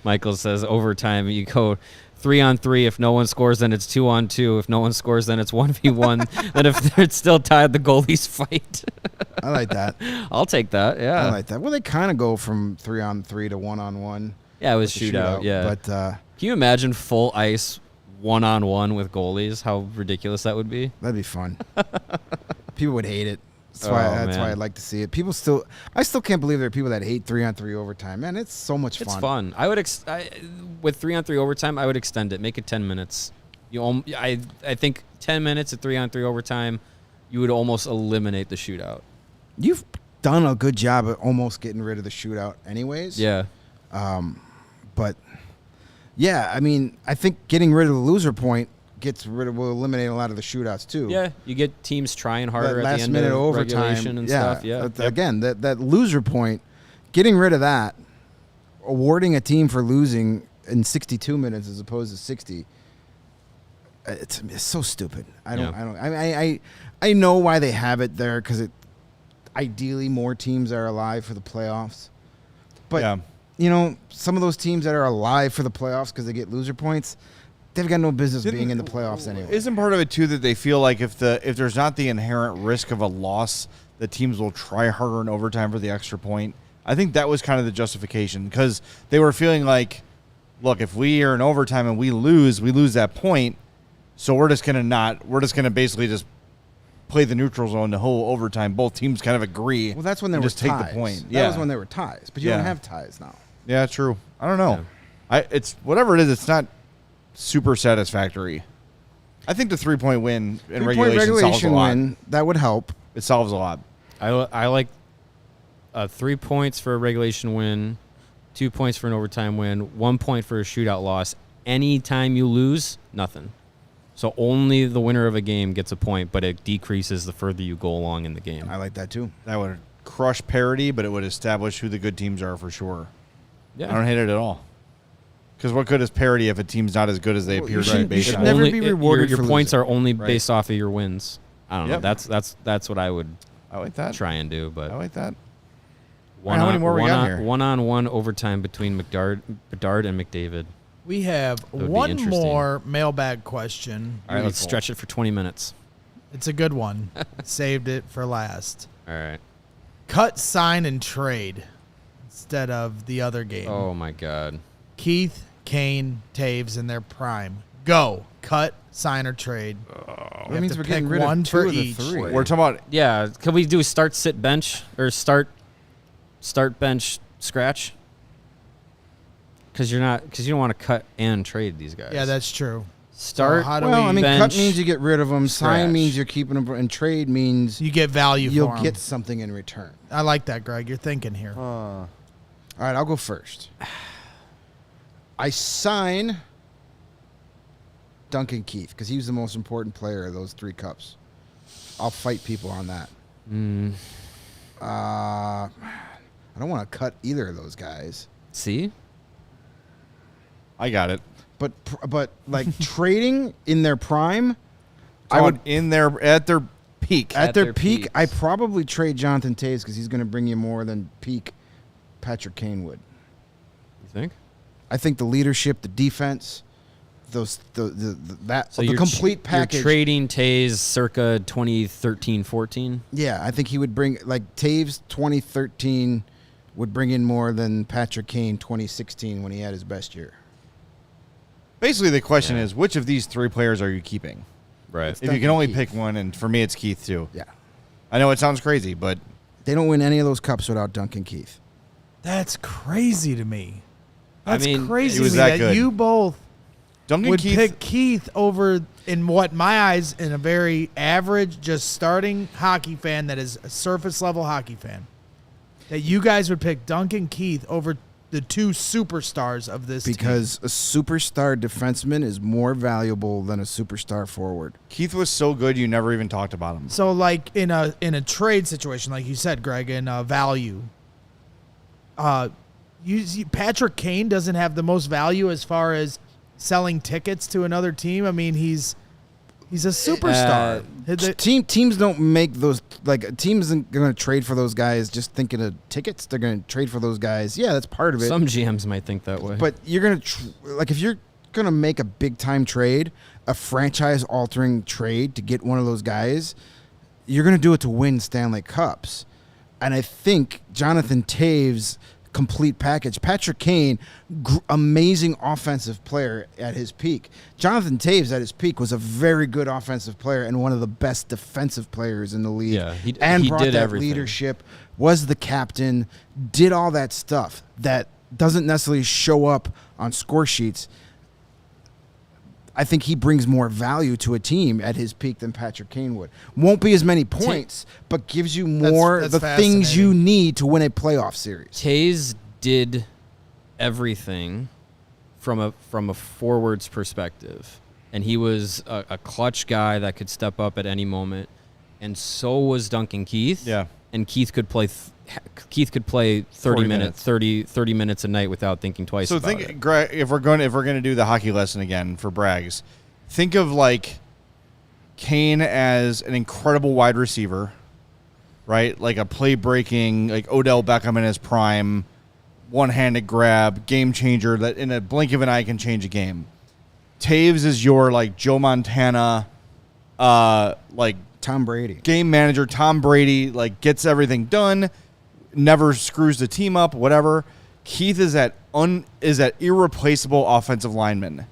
Michael says overtime you go 3-on-3. If no one scores, then it's 2-on-2. If no one scores, then it's 1v1. Then if it's still tied, the goalies fight. I like that. I'll take that. Yeah. I like that. Well, they kind of go from 3-on-3 to 1-on-1. Yeah, it was shootout. Yeah. But can you imagine full ice 1-on-1 with goalies? How ridiculous that would be. That'd be fun. People would hate it. That's why I'd like to see it. I still can't believe there are people that hate 3-on-3 overtime. Man, it's so much fun. It's fun. I would with 3-on-3 overtime, I would extend it. Make it 10 minutes. I think 10 minutes at 3-on-3 overtime, you would almost eliminate the shootout. You've done a good job of almost getting rid of the shootout anyways. Yeah. But yeah, I mean, I think getting rid of the loser point will eliminate a lot of the shootouts too. Yeah, you get teams trying harder that at the end of overtime regulation and stuff. Yeah. Again, that loser point, getting rid of that, awarding a team for losing in 62 minutes as opposed to 60. It's so stupid. I know why they have it there because ideally more teams are alive for the playoffs. But some of those teams that are alive for the playoffs because they get loser points, they've got no business being in the playoffs anyway. Isn't part of it too that they feel like if there's not the inherent risk of a loss, the teams will try harder in overtime for the extra point? I think that was kind of the justification because they were feeling like, look, if we are in overtime and we lose that point, so we're just gonna basically just play the neutral zone the whole overtime. Both teams kind of agree. Well, that's when they were just ties. Take the point. That was when they were ties, but you don't have ties now. Yeah, true. I don't know. Yeah. It's whatever it is. It's not super satisfactory. I think the 3-point win in regulation solves a lot. That would help. It solves a lot. I like 3 points for a regulation win, 2 points for an overtime win, 1 point for a shootout loss. Anytime you lose, nothing. So only the winner of a game gets a point, but it decreases the further you go along in the game. I like that too. That would crush parity, but it would establish who the good teams are for sure. Yeah. I don't hate it at all. Because what good is parity if a team's not as good as they appear to be based on? Never be rewarded. Your points are only based off of your wins. I don't know. That's what I would. I like that. Try and do, but I like that. How many more we got here? 1-on-1 overtime between Bedard and McDavid. We have one more mailbag question. All right, let's stretch it for 20 minutes. It's a good one. Saved it for last. All right. Cut, sign, and trade instead of the other game. Oh, my God. Keith, Kane, Taves in their prime. Go. Cut, sign, or trade. That means we're getting rid one of for two of the each. three. We're talking about... Yeah. Can we do start, sit, bench? Or start, bench, scratch? Because you don't want to cut and trade these guys. Yeah, that's true. Start. So bench, cut means you get rid of them. Scratch. Sign means you're keeping them, and trade means you get value. You'll for them. get something in return. I like that, Greg. You're thinking here. All right, I'll go first. I sign Duncan Keith because he was the most important player of those 3 cups. I'll fight people on that. I don't want to cut either of those guys. See? I got it. But like trading in their prime, I would at their peak. At their peak, peaks. I probably trade Jonathan Taves because he's going to bring you more than peak Patrick Kane would. You think? I think the leadership, the defense, the complete package. You're trading Taves circa 2013-14? Yeah, I think he would bring Taves 2013 would bring in more than Patrick Kane 2016 when he had his best year. Basically, the question is, which of these 3 players are you keeping? Right. If you can only pick one, and for me, it's Keith, too. Yeah. I know it sounds crazy, but... They don't win any of those cups without Duncan Keith. That's crazy to me. That's crazy he was to me that good. You both Duncan would Keith, pick Keith over, in what my eyes, in a very average, just starting hockey fan that is a surface-level hockey fan. That you guys would pick Duncan Keith over the 2 superstars of this because team. a superstar defenseman is more valuable than a superstar forward. Keith was so good you never even talked about him. So, like in a trade situation, like you said, Greg, in value, Patrick Kane doesn't have the most value as far as selling tickets to another team. I mean, he's a superstar. Teams don't make those, teams isn't going to trade for those guys just thinking of tickets. They're going to trade for those guys. Yeah, that's part of it. Some GMs might think that way. But you're going to, if you're going to make a big-time trade, a franchise-altering trade to get one of those guys, you're going to do it to win Stanley Cups. And I think Jonathan Taves complete package. Patrick Kane, amazing offensive player at his peak. Jonathan Toews at his peak was a very good offensive player and one of the best defensive players in the league. Yeah, he brought did that everything. leadership, was the captain, did all that stuff that doesn't necessarily show up on score sheets. I think he brings more value to a team at his peak than Patrick Kane would. Won't be as many points, but gives you more That's the things you fascinating. need to win a playoff series. Toews did everything from a forward's perspective, and he was a clutch guy that could step up at any moment, and so was Duncan Keith. Yeah. And Keith could play 30 minutes 30 minutes a night without thinking twice about it. Greg, if we're going to do the hockey lesson again for Braggs, think of like Kane as an incredible wide receiver, right? Like a play breaking, like Odell Beckham in his prime, one-handed grab, game changer that in a blink of an eye can change a game. Toews is your like Joe Montana, like Tom Brady. game manager. Tom Brady like gets everything done, never screws the team up, whatever. Keith is that irreplaceable offensive lineman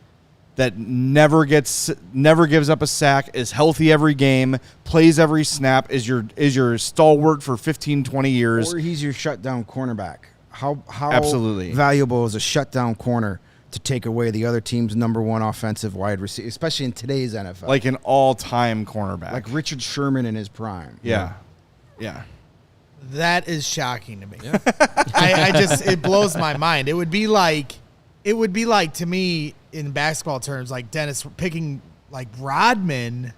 that never gives up a sack, is healthy every game, plays every snap, is your stalwart for 15, 20 years. Or he's your shutdown cornerback. How Absolutely. valuable is a shutdown corner to take away the other team's number one offensive wide receiver, especially in today's NFL? Like an all-time cornerback. Like Richard Sherman in his prime. Yeah. That is shocking to me. Yeah. I just, it blows my mind. It would be like to me in basketball terms, like Dennis picking like Rodman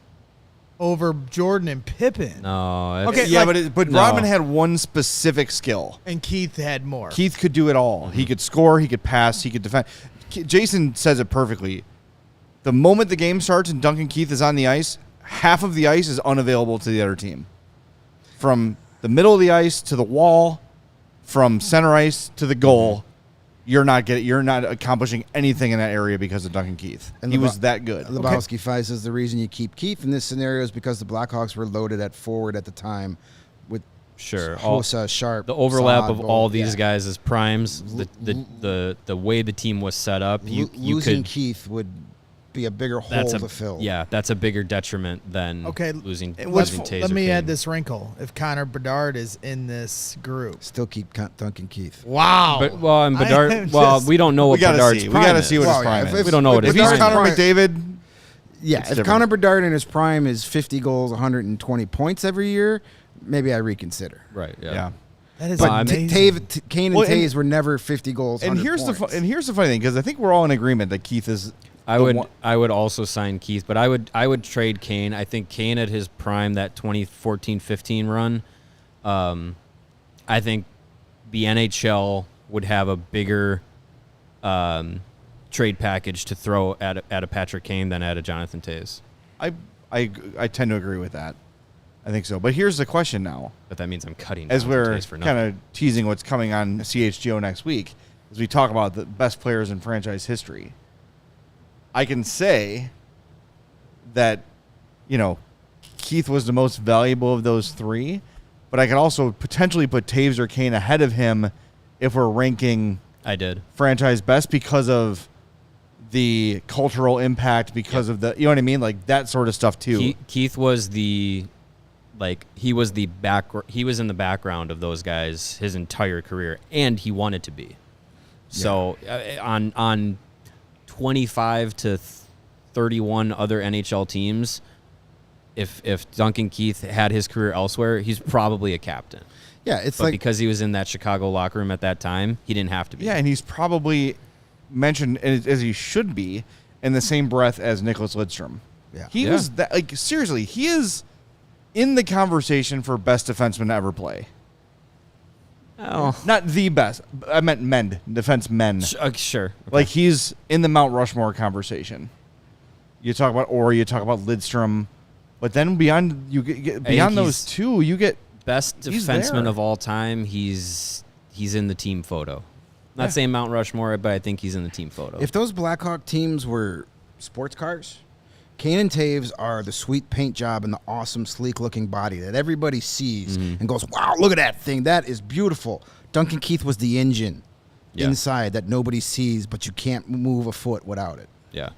over Jordan and Pippen. No. Okay, Yeah, like- but No. Rodman had one specific skill. And Keith had more. Keith could do it all. He could score, he could pass, he could defend. Jason says it perfectly. The moment the game starts and Duncan Keith is on the ice, half of the ice is unavailable to the other team. From the middle of the ice to the wall, from center ice to the goal, you're not accomplishing anything in that area because of Duncan Keith. And He was that good. Lebowski Five says the reason you keep Keith in this scenario is because the Blackhawks were loaded at forward at the time with Sure. Hossa, Sharp. The overlap Saad, of all Bolt. these Yeah. guys as primes, the way the team was set up, you Losing could Keith would be a bigger hole to fill. Yeah, that's a bigger detriment than Okay, losing Let Taser me Kane. add this wrinkle. If Connor Bedard is in this group. Still keep Duncan Keith. Wow. But, well, and I Bedard. am Well, just- we don't know what We gotta Bedard's see. We prime gotta is. see what Well, his prime yeah, is. We don't know what If his he's prime Connor is. McDavid, Yeah, It's if different. Connor Bedard in his prime is 50 goals, 120 points every year, maybe I reconsider. Right. Yeah. yeah. That is But amazing. Kane and Well, and- Toews were never 50 goals. And 100 here's points. the funny thing, because I think we're all in agreement that Keith is. I would also sign Keith, but I would trade Kane. I think Kane at his prime, that 2014-15 run, I think the NHL would have a bigger trade package to throw at a Patrick Kane than at a Jonathan Toews. I tend to agree with that. I think so. But here's the question now. But that means I'm cutting As Jonathan we're Toews for nothing. kind of teasing what's coming on CHGO next week, as we talk about the best players in franchise history, I can say that, Keith was the most valuable of those three, but I can also potentially put Toews or Kane ahead of him if we're ranking I did. franchise best because of the cultural impact, because of the, you know what I mean? Like that sort of stuff too. Keith was he was in the background of those guys his entire career, and he wanted to be. So on 25 to 31 other NHL teams, if Duncan Keith had his career elsewhere, he's probably a captain. Yeah, it's But like because he was in that Chicago locker room at that time, he didn't have to be. Yeah, and he's probably mentioned, as he should be, in the same breath as Nicholas Lidstrom. Yeah. He was that, like, seriously, he is in the conversation for best defenseman to ever play. Oh, Not the best. I meant defense men. sure. Okay. Like, he's in the Mount Rushmore conversation. You talk about Orr, you talk about Lidstrom, but then beyond those two, you get Best he's defenseman there. of all time. He's in the team photo. Not saying Mount Rushmore, but I think he's in the team photo. if those Blackhawk teams were sports cars, Kane and Toews are the sweet paint job and the awesome, sleek-looking body that everybody sees and goes, wow, look at that thing. That is beautiful. Duncan Keith was the engine inside that nobody sees, but you can't move a foot without it. Yeah.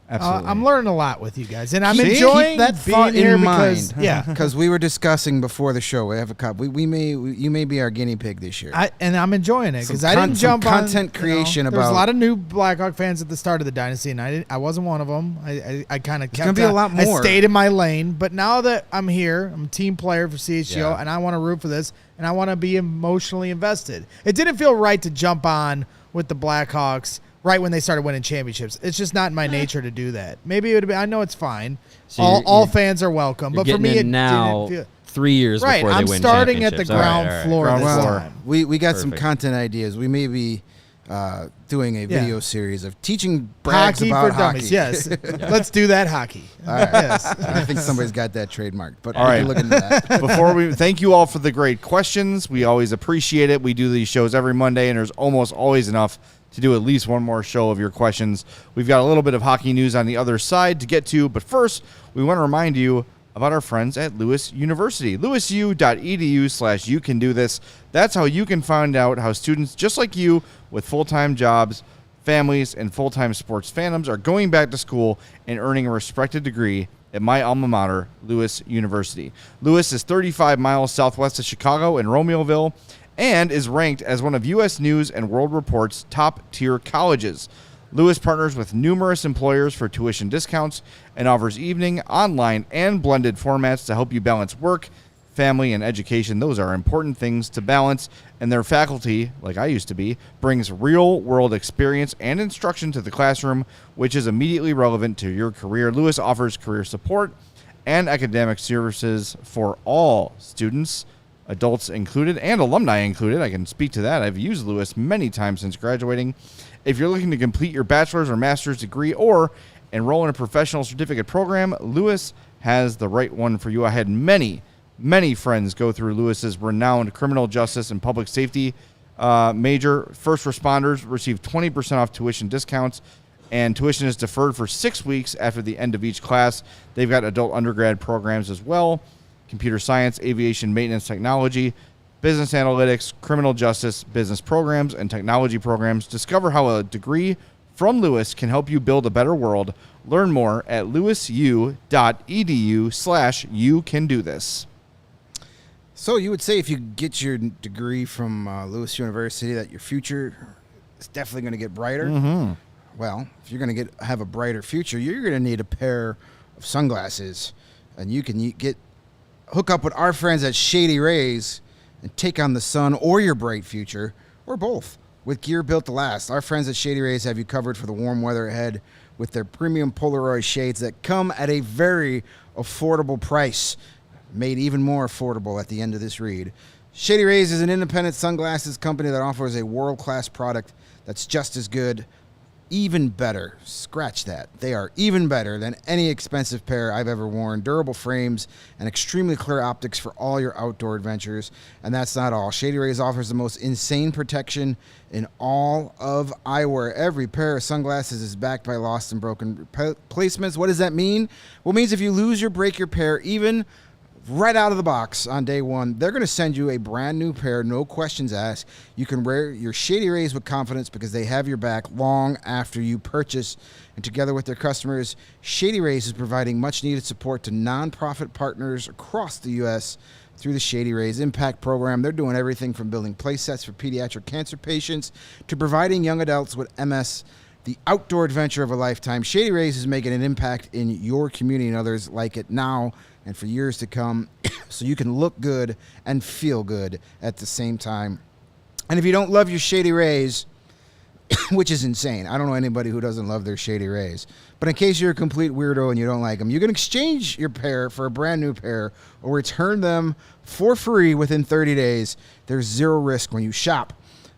Absolutely. I'm learning a lot with you guys, and I'm enjoying that thought being here in because mind. Because we were discussing before the show. We have a cup. You may be our guinea pig this year. And I'm enjoying it because I didn't jump some on content creation There's about. a lot of new Blackhawk fans at the start of the dynasty, and I wasn't one of them. I kind of kept. Gonna be a lot more. I stayed in my lane, but now that I'm here, I'm a team player for CHGO, and I want to root for this, and I want to be emotionally invested. It didn't feel right to jump on with the Blackhawks right when they started winning championships. It's just not in my nature to do that. Maybe it would be. I know it's fine. So all fans are welcome, but for me, it now didn't feel 3 years before they win I'm starting at the championships. ground floor this time. We got some Perfect. content ideas. We may be doing a video series of teaching Brags Hockey about for hockey. dummies. Yes, let's do that hockey. All right. Yes. I think somebody's got that trademarked. But All right. look into that. Before we thank you all for the great questions. We always appreciate it. We do these shows every Monday, and there's almost always enough to do at least one more show of your questions. We've got a little bit of hockey news on the other side to get to, but first, we want to remind you about our friends at Lewis University. LewisU.edu/you can do this. That's how you can find out how students just like you with full-time jobs, families, and full-time sports fandoms are going back to school and earning a respected degree at my alma mater, Lewis University. Lewis is 35 miles southwest of Chicago in Romeoville and is ranked as one of U.S. News and World Report's top-tier colleges. Lewis partners with numerous employers for tuition discounts and offers evening, online, and blended formats to help you balance work, family, and education. Those are important things to balance, and their faculty, like I used to be, brings real-world experience and instruction to the classroom, which is immediately relevant to your career. Lewis offers career support and academic services for all students, adults included, and alumni included. I can speak to that. I've used Lewis many times since graduating. If you're looking to complete your bachelor's or master's degree or enroll in a professional certificate program, Lewis has the right one for you. I had many friends go through Lewis's renowned criminal justice and public safety major. First responders receive 20% off tuition discounts, and tuition is deferred for 6 weeks after the end of each class. They've got adult undergrad programs as well: computer science, aviation maintenance technology, business analytics, criminal justice, business programs, and technology programs. Discover how a degree from Lewis can help you build a better world. Learn more at lewisu.edu/you can do this. So you would say if you get your degree from Lewis University that your future is definitely going to get brighter? Mm-hmm. Well, if you're going to have a brighter future, you're going to need a pair of sunglasses. And you can hook up with our friends at Shady Rays and take on the sun or your bright future, or both, with gear built to last. Our friends at Shady Rays have you covered for the warm weather ahead with their premium Polaroid shades that come at a very affordable price, made even more affordable at the end of this read. Shady Rays is an independent sunglasses company that offers a world-class product that's just as good, even better. Scratch that. They are even better than any expensive pair I've ever worn. Durable frames and extremely clear optics for all your outdoor adventures. And that's not all. Shady Rays offers the most insane protection in all of eyewear. Every pair of sunglasses is backed by lost and broken replacements. What does that mean? Well, it means if you lose or break your pair, even right out of the box on day one, they're going to send you a brand new pair, no questions asked. You can wear your Shady Rays with confidence because they have your back long after you purchase. And together with their customers, Shady Rays is providing much needed support to nonprofit partners across the U.S. through the Shady Rays Impact Program. They're doing everything from building play sets for pediatric cancer patients to providing young adults with MS the outdoor adventure of a lifetime. Shady Rays is making an impact in your community and others like it now and for years to come, so you can look good and feel good at the same time. And if you don't love your Shady Rays, which is insane, I don't know anybody who doesn't love their Shady Rays, but in case you're a complete weirdo and you don't like them, you can exchange your pair for a brand new pair or return them for free within 30 days. There's zero risk when you shop.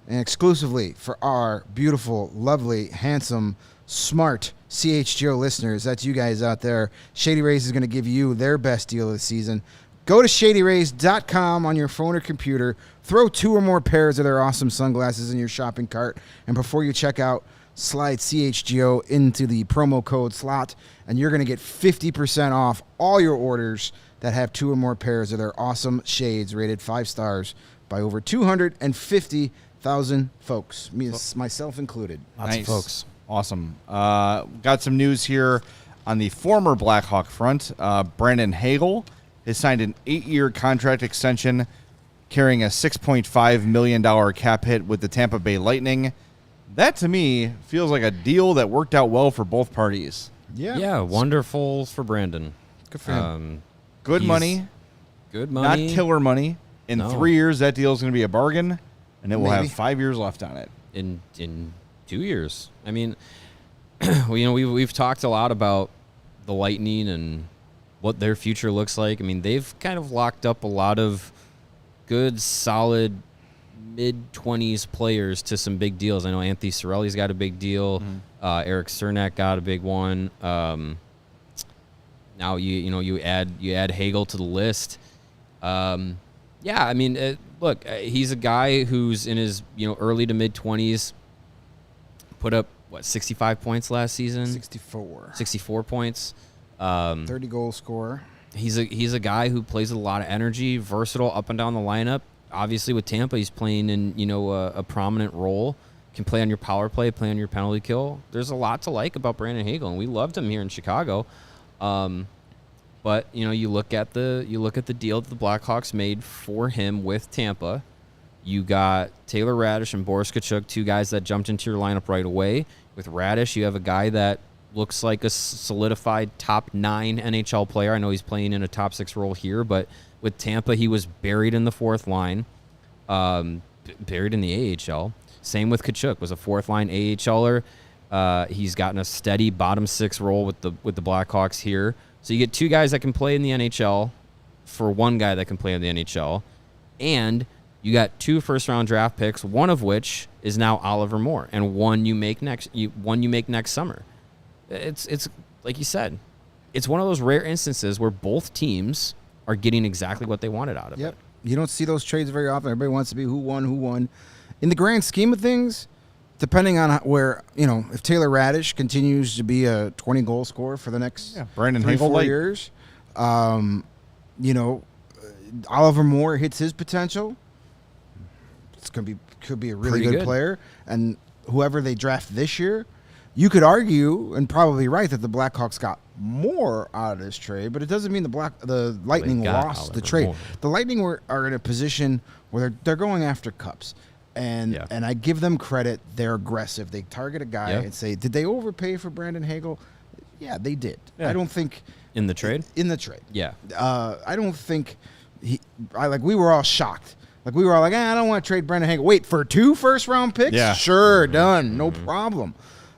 And exclusively for our beautiful, lovely, handsome, smart CHGO listeners, that's you guys out there, Shady Rays is going to give you their best deal of the season. Go to shadyrays.com on your phone or computer, throw 2 or more pairs of their awesome sunglasses in your shopping cart, and before you check out, slide CHGO into the promo code slot, and you're going to get 50% off all your orders that have 2 or more pairs of their awesome shades rated 5 stars by over 250,000 folks, myself included. Lots of folks. Awesome. Got some news here on the former Blackhawk front. Brandon Hagel has signed an 8-year contract extension carrying a $6.5 million cap hit with the Tampa Bay Lightning. That, to me, feels like a deal that worked out well for both parties. Yeah, wonderful for Brandon. Good for him. Good money. Good money. Not killer money. In 3 years, that deal is going to be a bargain, and it will have 5 years left on it. In 2 years. I mean, we've talked a lot about the Lightning and what their future looks like. I mean, they've kind of locked up a lot of good, solid mid-20s players to some big deals. I know Anthony Cirelli's got a big deal. Eric Cernak got a big one. Now you add Hagel to the list. I mean, look, he's a guy who's in his early to mid-20s. Put up 65 points last season. 64 points. 30 goal scorer. He's a guy who plays with a lot of energy, versatile up and down the lineup. Obviously, with Tampa, he's playing in a prominent role. Can play on your power play, play on your penalty kill. There's a lot to like about Brandon Hagel, and we loved him here in Chicago. But you look at the deal that the Blackhawks made for him with Tampa. You got Taylor Radish and Boris Tkachuk, two guys that jumped into your lineup right away. With Radish, you have a guy that looks like a solidified top 9 NHL player. I know he's playing in a top 6 role here, but with Tampa, he was buried in the fourth line, buried in the AHL. Same with Tkachuk, was a fourth line AHLer. He's gotten a steady bottom 6 role with the Blackhawks here. So you get 2 guys that can play in the NHL for 1 guy that can play in the NHL, and you got 2 first-round draft picks, one of which is now Oliver Moore, and one you make next summer. It's like you said, it's one of those rare instances where both teams are getting exactly what they wanted out of it. You don't see those trades very often. Everybody wants to be who won. In the grand scheme of things, depending on where, if Taylor Radish continues to be a 20-goal scorer for the next Brandon 3-4 years, Oliver Moore hits his potential, could be a really good player, and whoever they draft this year, you could argue and probably right that the Blackhawks got more out of this trade, but it doesn't mean the Lightning lost the trade. Moore. The Lightning are in a position where they're going after cups, and I give them credit. They're aggressive. They target a guy and say, did they overpay for Brandon Hagel? Yeah, they did. I don't think in the trade. Yeah, I don't think we were all shocked. We were all like, I don't want to trade Brandon Hagel. Wait, for 2 first-round picks? Yeah. Sure, done. No problem.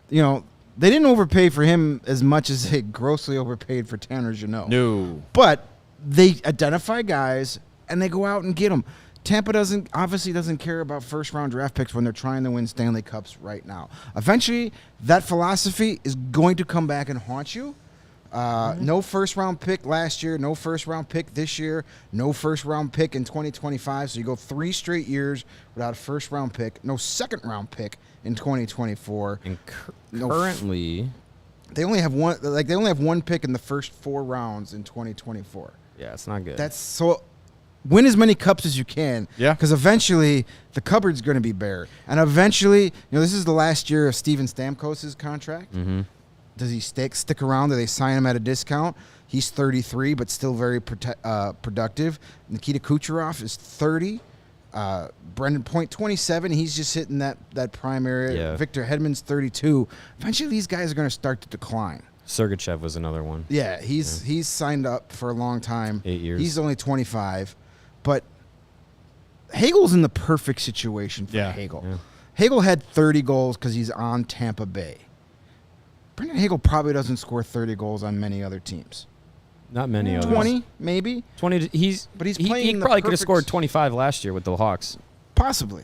They didn't overpay for him as much as they grossly overpaid for Tanner Jeannot. No. But they identify guys, and they go out and get them. Tampa obviously doesn't care about first-round draft picks when they're trying to win Stanley Cups right now. Eventually, that philosophy is going to come back and haunt you. No first-round pick last year, no first-round pick this year, no first-round pick in 2025. So you go 3 straight years without a first-round pick, no second-round pick in 2024. And currently, they only have one. They only have 1 pick in the first 4 rounds in 2024. Yeah, it's not good. That's so. Win as many cups as you can. Yeah. Because eventually the cupboard's going to be bare, and eventually, this is the last year of Steven Stamkos' contract. Mm-hmm. Does he stick around? Do they sign him at a discount? He's 33, but still very productive. Nikita Kucherov is 30. Brendan Point, 27. He's just hitting that prime area. Yeah. Victor Hedman's 32. Eventually, these guys are going to start to decline. Sergachev was another one. Yeah, he's signed up for a long time. 8 years. He's only 25. But Hagel's in the perfect situation for Hagel. Yeah. Hagel had 30 goals because he's on Tampa Bay. Brandon Hagel probably doesn't score 30 goals on many other teams. Not many others. 20, maybe. 20. He probably could have scored 25 last year with the Hawks. Possibly.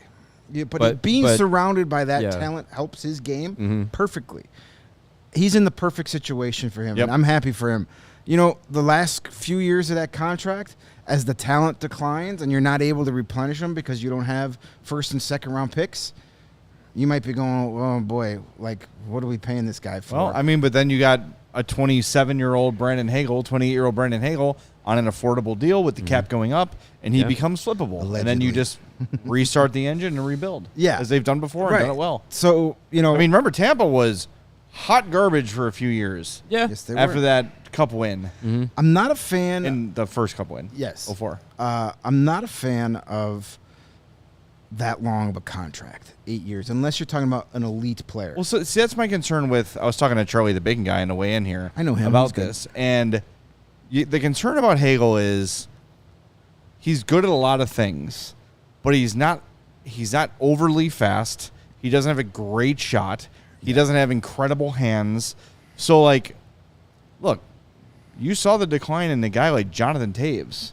Yeah, but being surrounded by that talent helps his game perfectly. He's in the perfect situation for him, and I'm happy for him. The last few years of that contract, as the talent declines and you're not able to replenish them because you don't have first and second round picks, you might be going, oh, boy, what are we paying this guy for? Well, but then you got a 27-year-old Brandon Hagel, 28-year-old Brandon Hagel on an affordable deal with the cap going up, and he becomes flippable. Allegedly. And then you just restart the engine and rebuild. Yeah. As they've done before and done it well. So, I mean, remember, Tampa was hot garbage for a few years. Yeah. yes, they After were. that cup win. I'm not a fan. In the first cup win. Yes. 04. I'm not a fan of that long of a contract, 8 years, unless you're talking about an elite player. Well, so see, that's my concern with. I was talking to Charlie, the bacon guy, on the way in here. I know him. about He's good. this, and the concern about Hagel is he's good at a lot of things, but he's not overly fast. He doesn't have a great shot. He doesn't have incredible hands. So, like, look, you saw the decline in a guy like Jonathan Taves,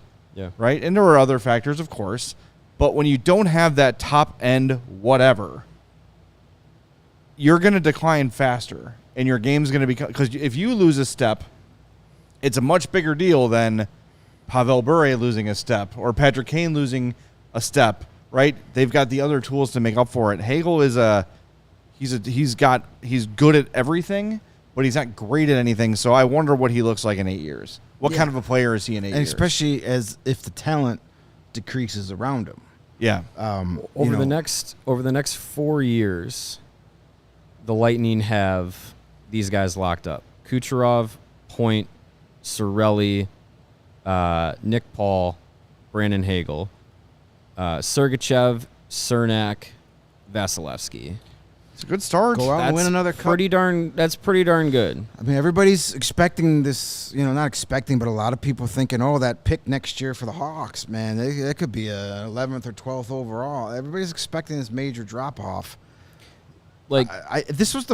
right? And there were other factors, of course. But when you don't have that top end whatever, you're going to decline faster, and your game's going to become, because if you lose a step, it's a much bigger deal than Pavel Bure losing a step or Patrick Kane losing a step, right? They've got the other tools to make up for it. Hagel is he's good at everything, but he's not great at anything. So I wonder what he looks like in 8 years. What kind of a player is he in 8 years? And especially as if the talent decreases around him. Yeah. Over the next 4 years, the Lightning have these guys locked up: Kucherov, Point, Cirelli, Nick Paul, Brandon Hagel, Sergachev, Cernak, Vasilevsky. It's a good start. Go out and win another cup. That's pretty darn good. I mean, everybody's expecting this, not expecting, but a lot of people thinking, oh, that pick next year for the Hawks, man, that could be a 11th or 12th overall. Everybody's expecting this major drop-off. Like, this is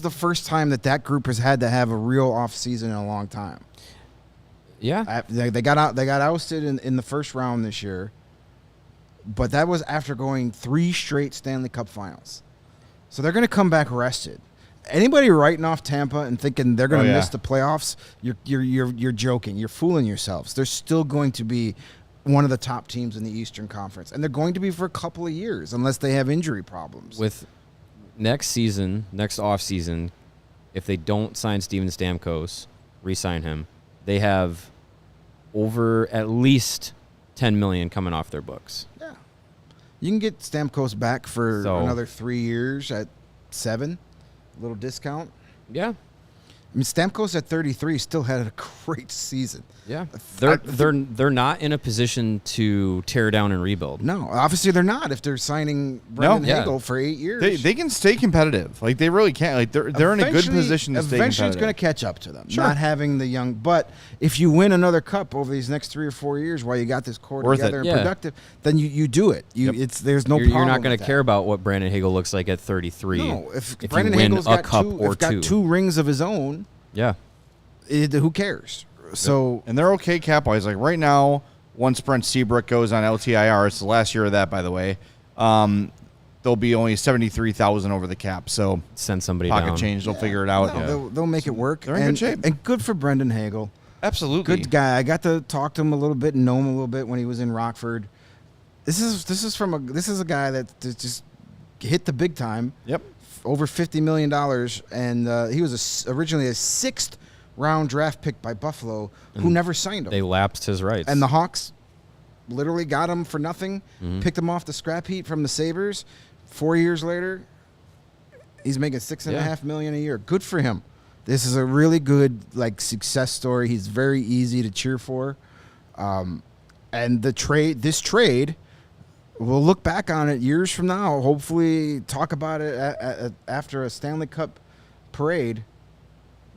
the first time that group has had to have a real off season in a long time. yeah. They got ousted in the first round this year, but that was after going 3 straight Stanley Cup finals. So they're going to come back rested. Anybody writing off Tampa and thinking they're going to miss the playoffs, you're joking. You're fooling yourselves. They're still going to be one of the top teams in the Eastern Conference, and they're going to be for a couple of years unless they have injury problems. With next off season, if they don't sign Steven Stamkos, re-sign him, they have over at least $10 million coming off their books. Yeah, you can get Stamkos back for another 3 years at $7, a little discount. Yeah, I mean, Stamkos at 33 still had a great season. yeah. They're not in a position to tear down and rebuild. No, obviously they're not. If they're signing Brendan Hagel for 8 years, they can stay competitive. Like, they really can. Like, they're in a good position to stay competitive. Eventually, it's going to catch up to them. Sure. Not having the young, but if you win another cup over these next 3 or 4 years while you got this core Worth together it. and productive, then you do it. There's no problem. You're not going with to that. care about what Brandon Hagel looks like at 33. No, if you Brendan win Hagel's a got cup two, or if got two. 2 rings of his own, Yeah. who cares? So And they're okay cap-wise. Like, right now, once Brent Seabrook goes on LTIR, it's the last year of that, by the way, there'll be only $73,000 over the cap. So Send somebody pocket down. change, they'll figure it out. no, they'll make it work. They're in good shape. And good for Brendan Hagel. Absolutely. Good guy. I got to talk to him a little bit and know him a little bit when he was in Rockford. This is a guy that just hit the big time. Yep. Over $50 million, and he was originally a 6th round draft pick by Buffalo, who never signed him. They lapsed his rights. And the Hawks literally got him for nothing, Mm-hmm. picked him off the scrap heap from the Sabres. 4 years later, he's making $6.5 million a year. Good for him. This is a really good success story. He's very easy to cheer for, and this trade, we'll look back on it years from now. Hopefully, talk about it after a Stanley Cup parade.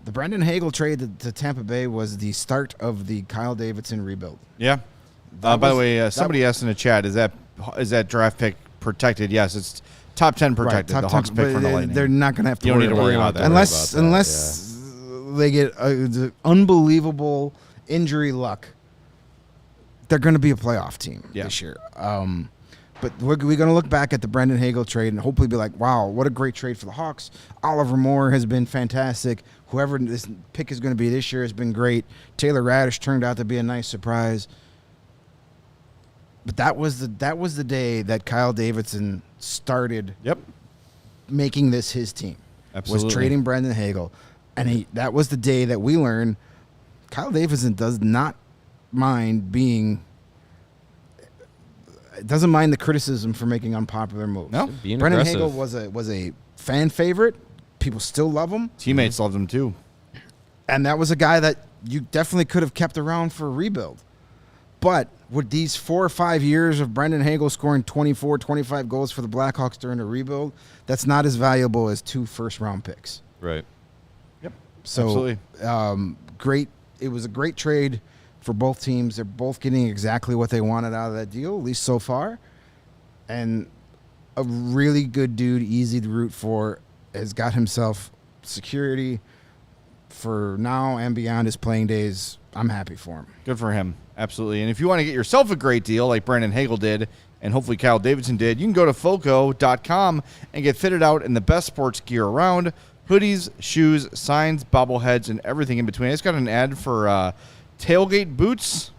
The Brendan Hagel trade to Tampa Bay was the start of the Kyle Davidson rebuild. Yeah. By the way, somebody asked in the chat, is that draft pick protected? Yes, it's top 10 protected. Right, the Hawks pick from the Lightning. They're not going to have to You don't worry need to worry about that. Unless they get unbelievable injury luck, they're going to be a playoff team this year. But we're going to look back at the Brendan Hagel trade and hopefully be like, wow, what a great trade for the Hawks. Oliver Moore has been fantastic. Whoever this pick is going to be this year has been great. Taylor Radish turned out to be a nice surprise. But that was the day that Kyle Davidson started making this his team. Absolutely. Was trading Brendan Hagel. And that was the day that we learned Kyle Davidson does not mind being. It doesn't mind the criticism for making unpopular moves. No, being Brendan aggressive. Hagel was a fan favorite. People still love him. Teammates loved him too. And that was a guy that you definitely could have kept around for a rebuild. But with these 4 or 5 years of Brendan Hagel scoring 24, 25 goals for the Blackhawks during a rebuild, that's not as valuable as 2 first-round picks. Right. Yep. So, great. It was a great trade for both teams. They're both getting exactly what they wanted out of that deal, at least so far. And a really good dude, easy to root for, has got himself security for now and beyond his playing days. I'm happy for him. Good for him. Absolutely. And if you want to get yourself a great deal like Brandon Hagel did, and hopefully Kyle Davidson did, you can go to foco.com and get fitted out in the best sports gear around. Hoodies, shoes, signs, bobbleheads, and everything in between. It's got an ad for tailgate boots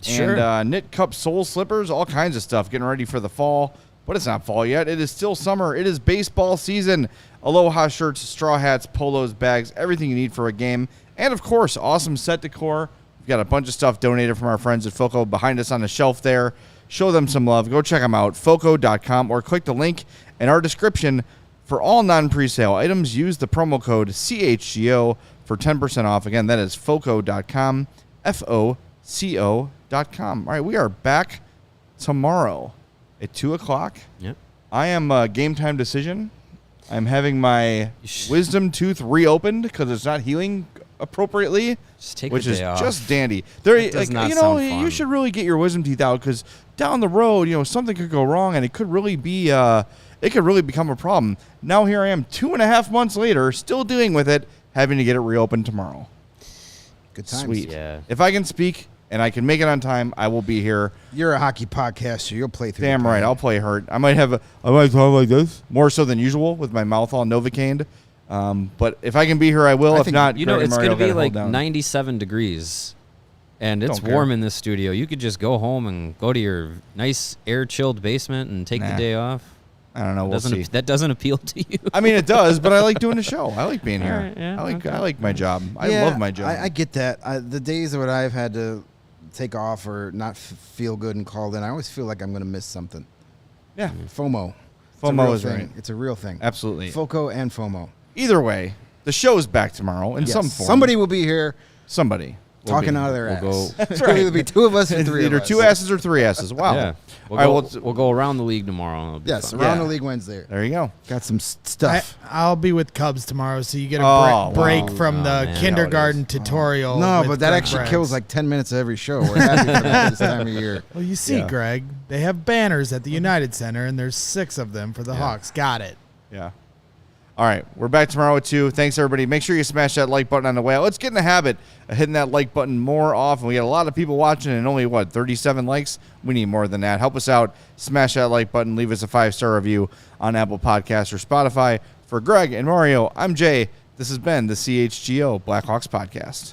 and knit cup sole slippers, all kinds of stuff, getting ready for the fall. But it's not fall yet. It is still summer. It is baseball season. Aloha shirts, straw hats, polos, bags, everything you need for a game. And, of course, awesome set decor. We've got a bunch of stuff donated from our friends at Foco behind us on the shelf there. Show them some love. Go check them out, foco.com, or click the link in our description. For all non-presale items, use the promo code CHGO for 10% off. Again, that is foco.com, FOCO.com. All right, we are back tomorrow at 2 o'clock. Yep. I am a game time decision. I'm having my wisdom tooth reopened because it's not healing appropriately, Just take which the is day off. just dandy. There, That does not you sound know, fun. you should really get your wisdom teeth out because down the road, something could go wrong and it could really be, it could really become a problem. Now here I am, 2.5 months later, still dealing with it, having to get it reopened tomorrow. Good times. Sweet. Yeah. If I can speak and I can make it on time, I will be here. You're a hockey podcaster. You'll play through. Damn the right, pain. I'll play hurt. I might talk like this more so than usual with my mouth all Novocained. But if I can be here, I will. I If think- not, You know, Greg and it's Mario going to be gotta hold like down. 97 degrees, and it's Don't care. warm in this studio. You could just go home and go to your nice air-chilled basement and take Nah. the day off. I don't know. We'll see. That doesn't appeal to you. I mean, it does, but I like doing the show. I like being here. All right, yeah, I like my job. I Yeah, love my job. I get that. The days that I've had to take off or not feel good and called in, I always feel like I'm going to miss something. yeah, FOMO. It's a FOMO real is thing. right. It's a real thing. Absolutely. FOCO and FOMO. Either way, the show's back tomorrow in Yes. some form. Somebody will be here Somebody. talking out of their we'll ass. go- It's either be 2 of us or 3 of Either us. 2 asses or 3 asses. Wow. Yeah. We'll, All go, right, we'll go around the league tomorrow. And it'll be Yes, fun. around Yeah. the league Wednesday. There you go. Got some stuff. I'll be with Cubs tomorrow, so you get a Oh, break wow. from Oh, the man. kindergarten tutorial. No, with but that Greg actually Braggs. kills like 10 minutes of every show. We're happy for that this time of year. Well, you see, Yeah. Greg, they have banners at the United Center, and there's 6 of them for the Hawks. Got it. Yeah. All right. We're back tomorrow at 2. Thanks, everybody. Make sure you smash that like button on the way out. Let's get in the habit of hitting that like button more often. We got a lot of people watching and only, 37 likes? We need more than that. Help us out. Smash that like button. Leave us a 5-star review on Apple Podcasts or Spotify. For Greg and Mario, I'm Jay. This has been the CHGO Blackhawks Podcast.